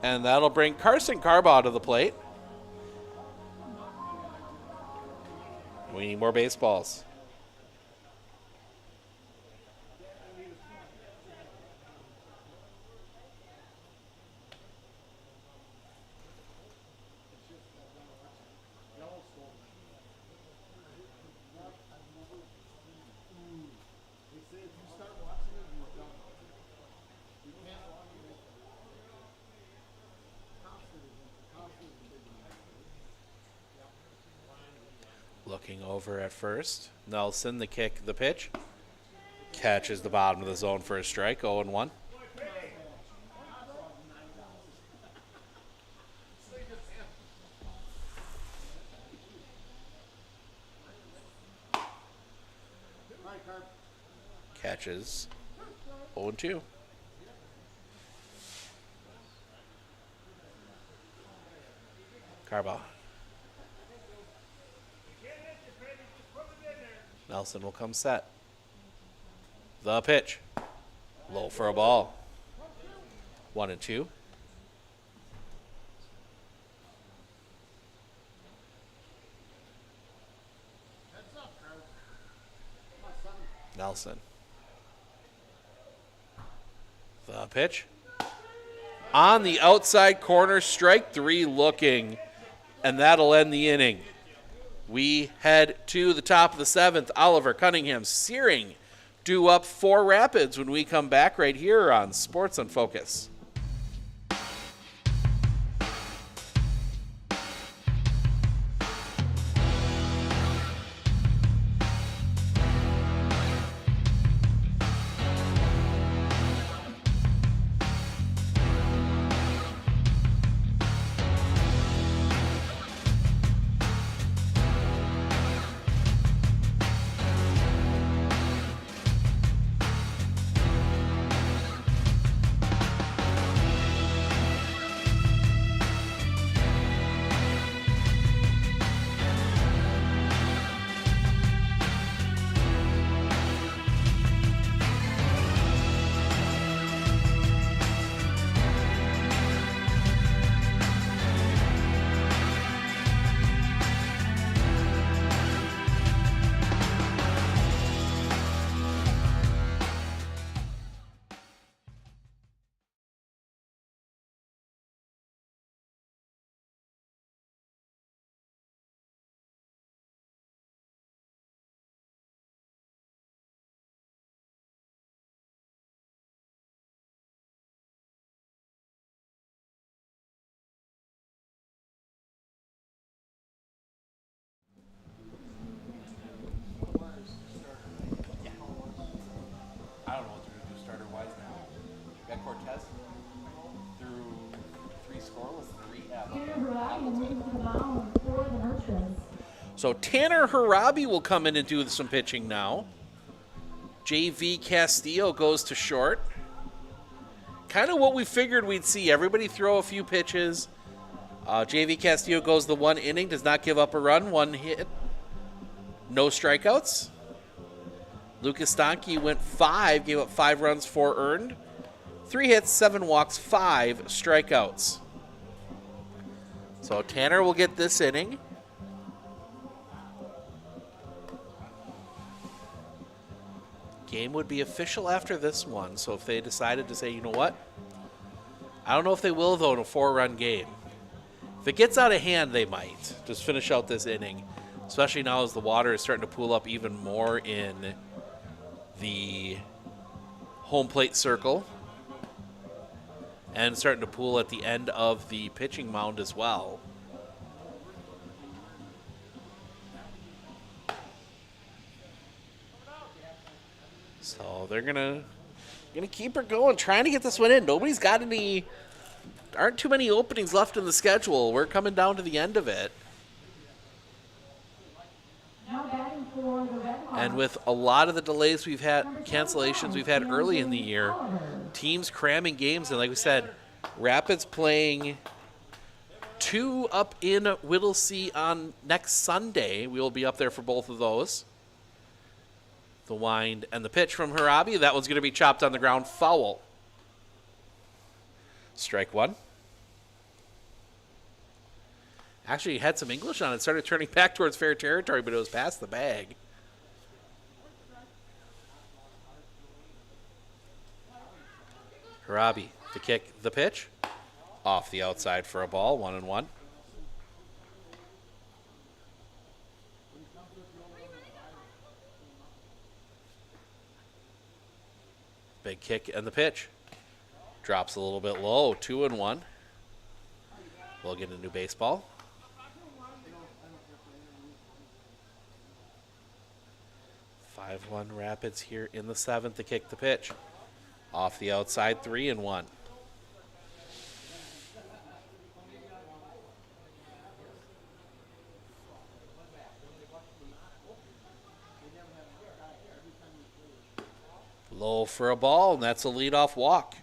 And that'll bring Carson Carbaugh to the plate. We need more baseballs. Looking over at first. Nelson, the kick, the pitch. Catches the bottom of the zone for a strike, 0-1. Catches, 0-2. Carbaugh. Nelson will come set. The pitch. Low for a ball. 1-2. Nelson. The pitch. On the outside corner, strike 3 looking, and that'll end the inning. We head to the top of the 7th. Oliver Cunningham Searing due up for Rapids when we come back right here on Sports on Focus. to the mound for the Merchants. So Tanner Harabi will come in and do some pitching now. JV Castillo goes to short. Kind of what we figured we'd see. Everybody throw a few pitches. JV Castillo goes the 1 inning, does not give up a run, 1 hit, no strikeouts. Lucas Donkey went 5, gave up 5 runs, 4 earned, 3 hits, 7 walks, 5 strikeouts. So Tanner will get this inning. Game would be official after this one, so if they decided to say, you know what? I don't know if they will, though, in a 4-run game. If it gets out of hand, they might just finish out this inning, especially now as the water is starting to pool up even more in the home plate circle and starting to pool at the end of the pitching mound as well. So they're gonna keep her going, trying to get this one in. Nobody's got any. Aren't too many openings left in the schedule. We're coming down to the end of it. Now batting for the Red Hawks. And with a lot of the delays we've had, cancellations we've had early in the year, teams cramming games, and like we said, Rapids playing 2 up in Whittlesea on next Sunday. We will be up there for both of those. The wind and the pitch from Harabi. That one's going to be chopped on the ground, foul. Strike 1. Actually, he had some English on it. Started turning back towards fair territory, but it was past the bag. Harabi, the kick, the pitch. Off the outside for a ball, 1-1. Big kick and the pitch. Drops a little bit low, 2-1. We'll get a new baseball. Five 5-1 Rapids here in the 7th to kick the pitch. Off the outside, 3-1. Low for a ball, and that's a leadoff walk.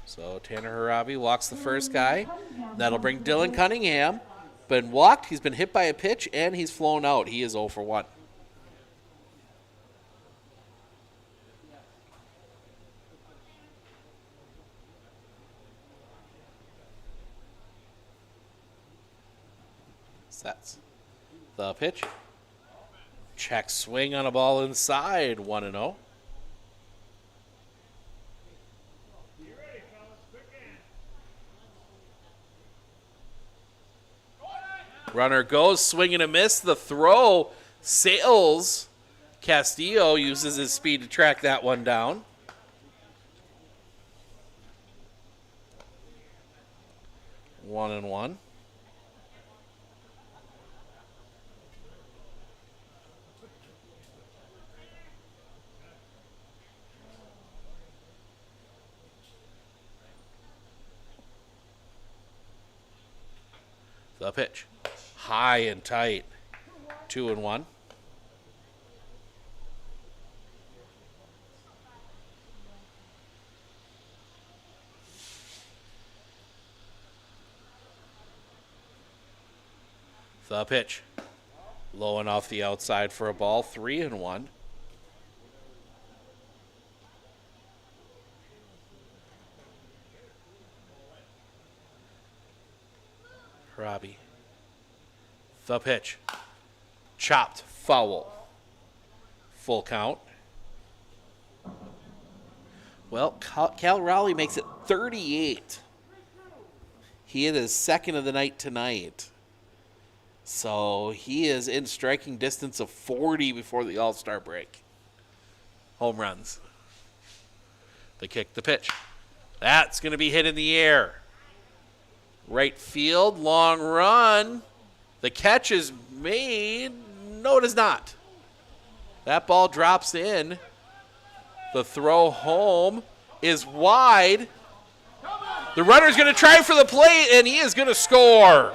So Tanner Harabi walks the first guy. That'll bring Dylan Cunningham. Been walked, he's been hit by a pitch, and he's flown out. He is 0 for 1. Sets the pitch. Check swing on a ball inside, 1-0. Runner goes, swing and a miss. The throw sails. Castillo uses his speed to track that one down. One and one. The pitch. High and tight. 2-1. The pitch. Low and off the outside for a ball. 3-1. Robbie. The pitch. Chopped. Foul. Full count. Well, Cal Rowley makes it 38. He hit his second of the night tonight. So he is in striking distance of 40 before the All-Star break. Home runs. The kick, the pitch. That's going to be hit in the air. Right field, long run. The catch is made. No, it is not. That ball drops in. The throw home is wide. The runner's going to try for the plate, and he is going to score.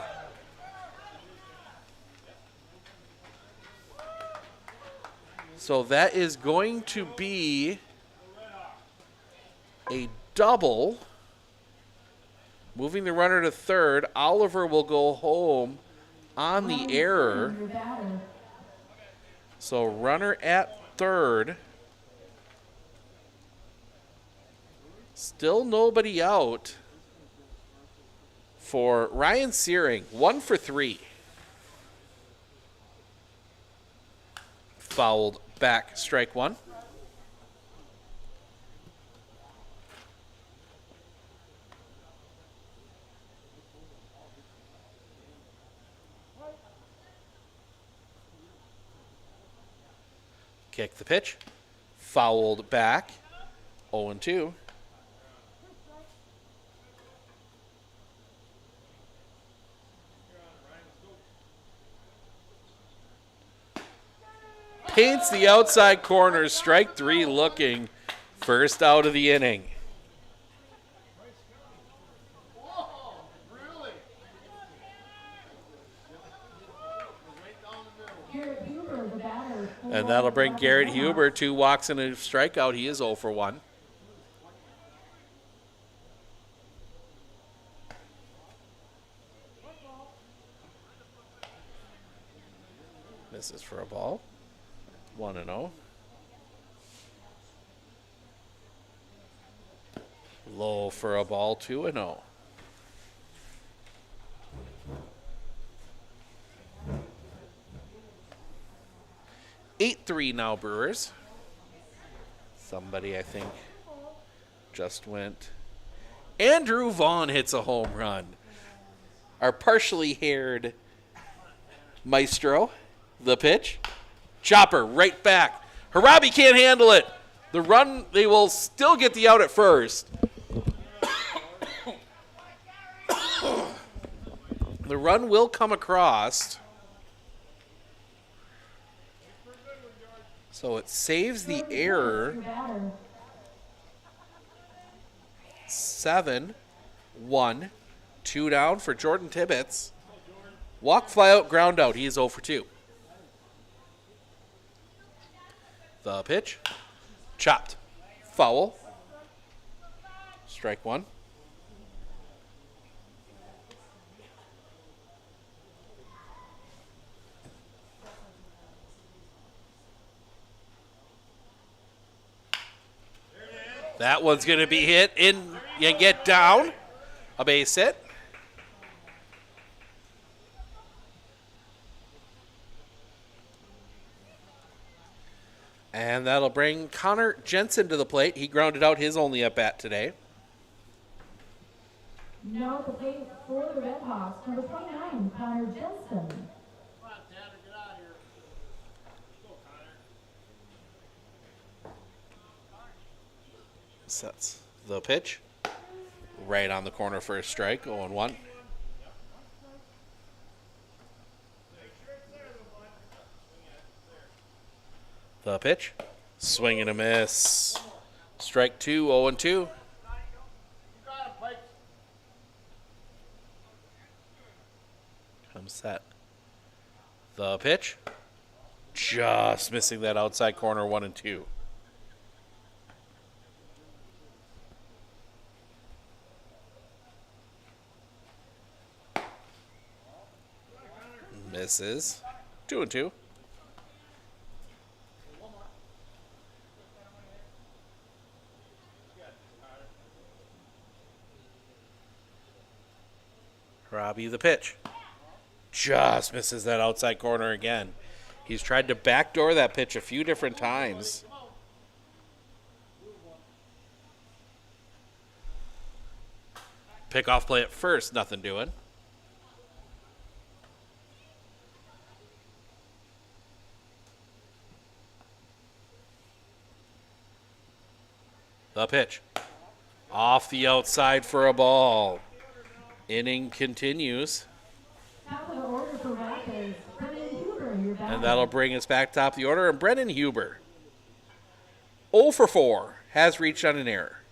So that is going to be a double. Moving the runner to third. Oliver will go home on the error. So runner at third. Still nobody out for Ryan Searing. 1 for 3. Fouled back, strike one. Kick the pitch. Fouled back. 0-2. Paints the outside corner. Strike three looking. First out of the inning. And that'll bring Garrett Huber 2 walks and a strikeout. He is 0 for 1. This is for a ball. 1-0. Low for a ball. 2-0. Eight 3 now, Brewers. Somebody, I think, just went. Andrew Vaughn hits a home run. Our partially haired maestro. The pitch. Chopper right back. Harabi can't handle it. The run, they will still get the out at first. The run will come across. So it saves the error. 7-1. 2 down for Jordan Tibbetts. Walk, fly out, ground out. He is 0 for 2. The pitch. Chopped. Foul. Strike one. That one's going to be hit in and get down. A base hit. And that'll bring Connor Jensen to the plate. He grounded out his only at-bat today. Now at the plate for the Red Hawks, number 29, Connor Jensen. Sets the pitch. Right on the corner for a strike, 0-1. The pitch. Swing and a miss. Strike two, 0-2. Comes set. The pitch. Just missing that outside corner, 1-2. Misses. 2-2. Robbie the pitch. Just misses that outside corner again. He's tried to backdoor that pitch a few different times. Pickoff play at first, nothing doing. The pitch. Off the outside for a ball. Inning continues. Top of the order for Rapids, Brennan Huber, your batter. And that'll bring us back top of the order. And Brennan Huber, 0 for 4, has reached on an error.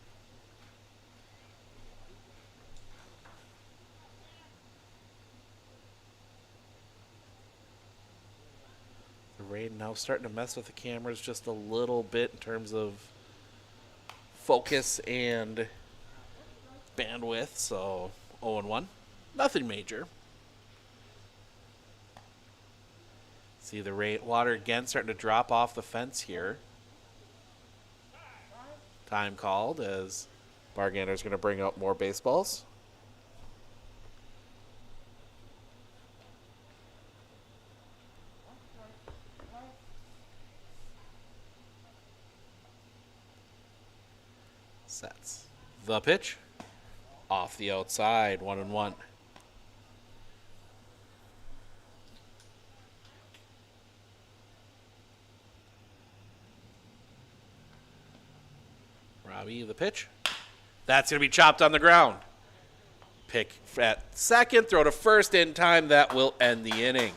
Peyton now starting to mess with the cameras just a little bit in terms of focus and bandwidth. So 0-1. Nothing major. See the water again starting to drop off the fence here. Time called as Bargander's going to bring out more baseballs. Sets. The pitch. Off the outside, 1-1. Robbie, the pitch. That's going to be chopped on the ground. Pick at second, throw to first in time. That will end the inning.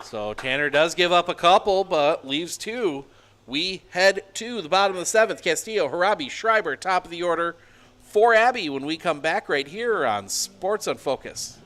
So Tanner does give up a couple, but leaves two. We head to the bottom of the seventh. Castillo, Harabi, Schreiber, top of the order for Abby when we come back right here on Sports on Focus.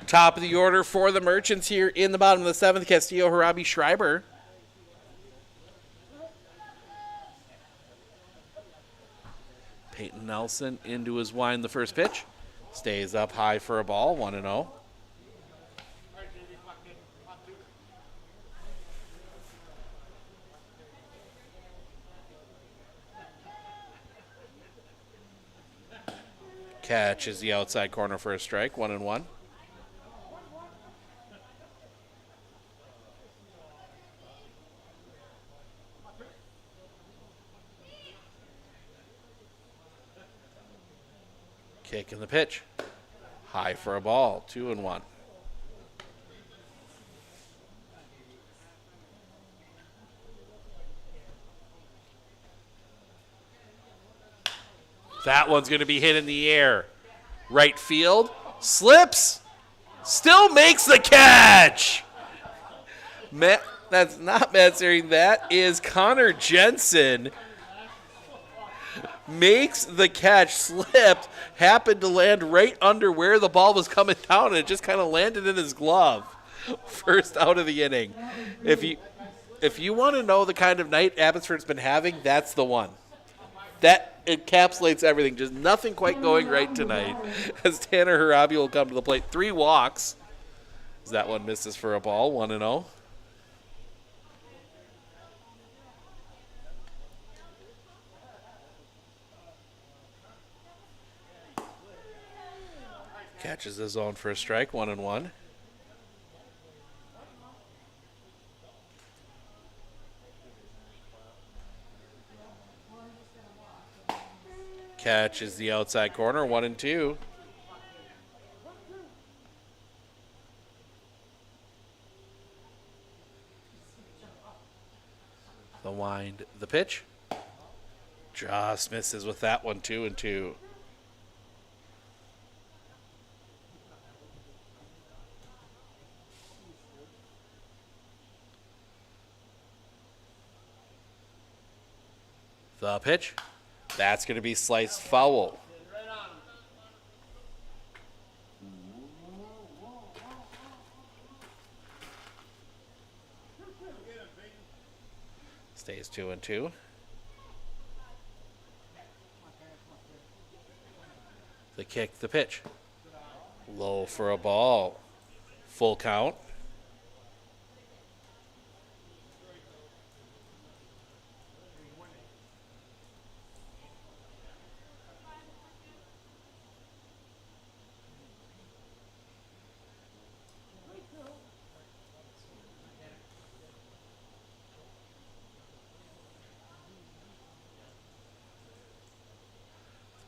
Top of the order for the Merchants here in the bottom of the seventh. Castillo, Harabi, Schreiber. Peyton Nelson into his wind the first pitch. Stays up high for a ball, 1-0. Catches the outside corner for a strike, 1-1. Kick in the pitch. High for a ball, 2-1. That one's going to be hit in the air. Right field. Slips. Still makes the catch. That's not Matt Searing. That is Connor Jensen. Makes the catch, slipped, happened to land right under where the ball was coming down, and it just kind of landed in his glove. First out of the inning. If you want to know the kind of night Abbotsford's been having, that's the one. That encapsulates everything. Just nothing quite going right tonight. As Tanner Harabi will come to the plate. 3 walks. As that one misses for a ball, 1-0. Catches the zone for a strike, 1-1. Catches the outside corner, 1-2. The wind, the pitch. Just misses with that one, 2-2. The pitch. That's going to be sliced foul. Stays 2-2. The kick, the pitch. Low for a ball. Full count.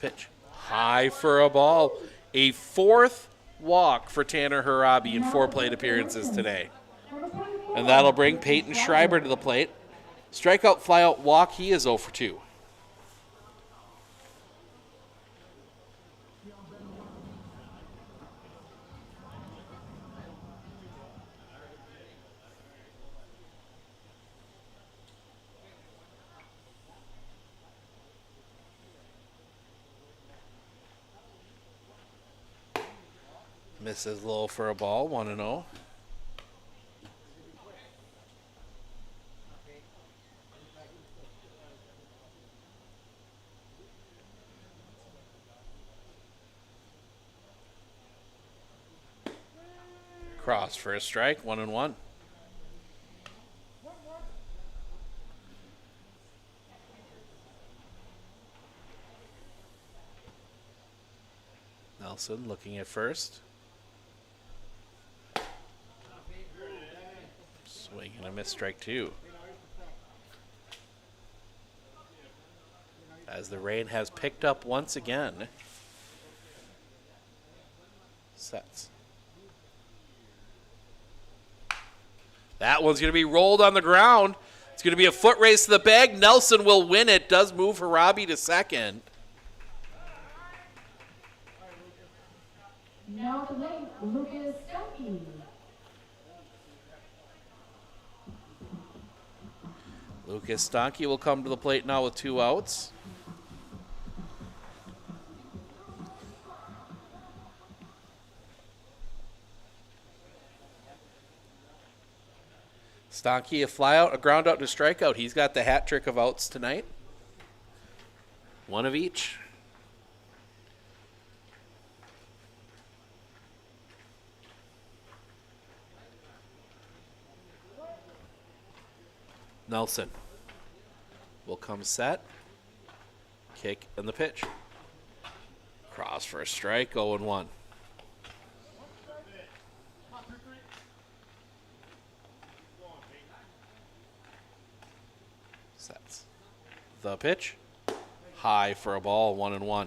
Pitch. High for a ball. A fourth walk for Tanner Harabi in 4 plate appearances today. And that'll bring Peyton Schreiber to the plate. Strikeout, flyout, walk. He is 0 for 2. Misses low for a ball, 1-0. Cross for a strike, 1-1. Nelson looking at first. Swing and a miss, strike 2. As the rain has picked up once again. Sets. That one's going to be rolled on the ground. It's going to be a foot race to the bag. Nelson will win it. Does move Harabi to second. Now to late, Lucas Stuckey. Lucas Stonkey will come to the plate now with 2 outs. Stonkey, a fly out, a ground out to strikeout. He's got the hat trick of outs tonight. 1 of each. Nelson will come set. Kick and the pitch. Cross for a strike, 0-1. Sets. The pitch. High for a ball, 1-1.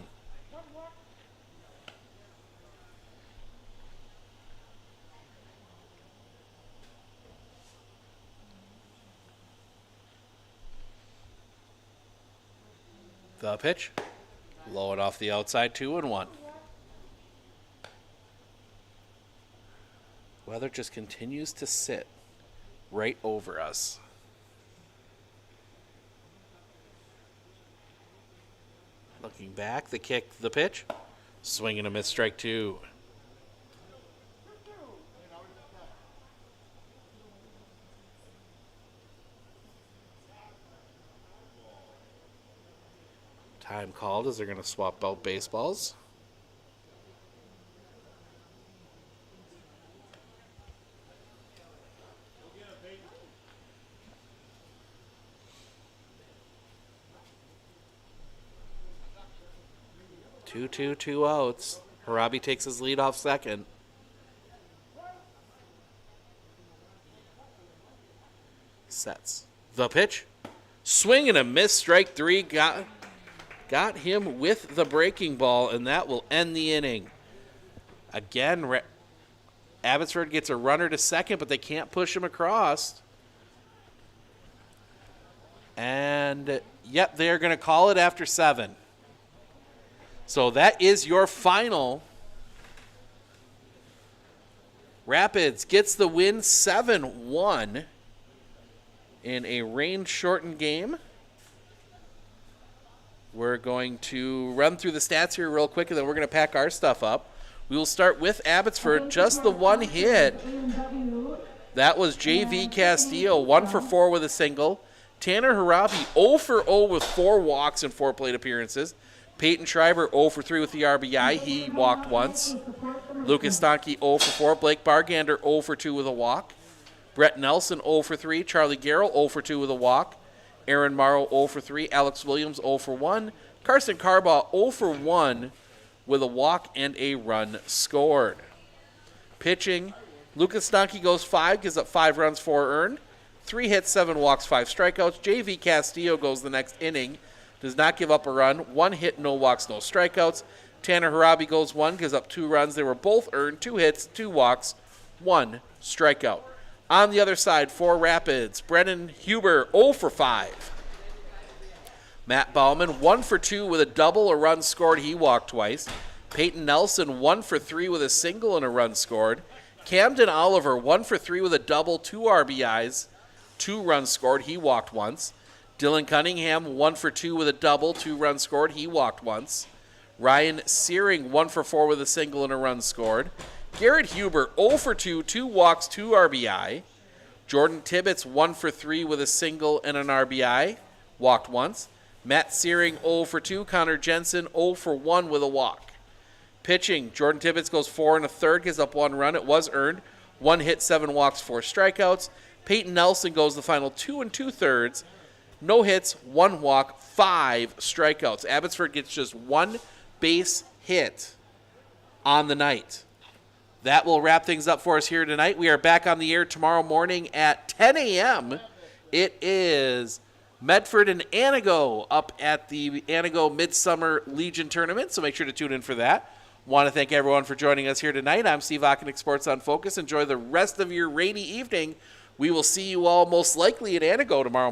The pitch. Low it off the outside, 2-1. Weather just continues to sit right over us. Looking back, the kick, the pitch. Swing and a miss, strike 2. Time called as they're going to swap out baseballs. Two outs. Harabi takes his lead off second. Sets. The pitch. Swing and a miss, strike 3. Got him with the breaking ball, and that will end the inning. Again, Abbotsford gets a runner to second, but they can't push him across. And, yep, they're going to call it after 7. So that is your final. Rapids gets the win 7-1 in a rain-shortened game. We're going to run through the stats here real quick, and then we're going to pack our stuff up. We will start with Abbotsford, just the one hit. That was J.V. Castillo, 1 for 4 with a single. Tanner Harabi, 0 for 0 with 4 walks in 4 plate appearances. Peyton Schreiber, 0 for 3 with the RBI. He walked once. Lucas Stanke, 0 for 4. Blake Bargander, 0 for 2 with a walk. Brett Nelson, 0 for 3. Charlie Garrell, 0 for 2 with a walk. Aaron Morrow, 0 for 3. Alex Williams, 0 for 1. Carson Carbaugh, 0 for 1 with a walk and a run scored. Pitching, Lucas Stanke goes 5, gives up 5 runs, 4 earned. 3 hits, 7 walks, 5 strikeouts. J.V. Castillo goes the next inning, does not give up a run. 1 hit, no walks, no strikeouts. Tanner Harabi goes 1, gives up 2 runs. They were both earned, 2 hits, 2 walks, 1 strikeout. On the other side, for Rapids, Brennan Huber, 0 for 5. Matt Bauman, 1 for 2 with a double, a run scored. He walked twice. Peyton Nelson, 1 for 3 with a single and a run scored. Camden Oliver, 1 for 3 with a double, 2 RBIs, 2 runs scored. He walked once. Dylan Cunningham, 1 for 2 with a double, 2 runs scored. He walked once. Ryan Searing, 1 for 4 with a single and a run scored. Garrett Huber, 0 for 2, 2 walks, 2 RBI. Jordan Tibbetts, 1 for 3 with a single and an RBI, walked once. Matt Searing, 0 for 2. Connor Jensen, 0 for 1 with a walk. Pitching, Jordan Tibbetts goes 4 1/3, gives up 1 run. It was earned. 1 hit, 7 walks, 4 strikeouts. Peyton Nelson goes the final 2 2/3. No hits, 1 walk, 5 strikeouts. Abbotsford gets just 1 base hit on the night. That will wrap things up for us here tonight. We are back on the air tomorrow morning at 10 a.m. It is Medford and Anago up at the Anago Midsummer Legion Tournament, so make sure to tune in for that. Want to thank everyone for joining us here tonight. I'm Steve Ockenick, Sports on Focus. Enjoy the rest of your rainy evening. We will see you all most likely at Anago tomorrow morning.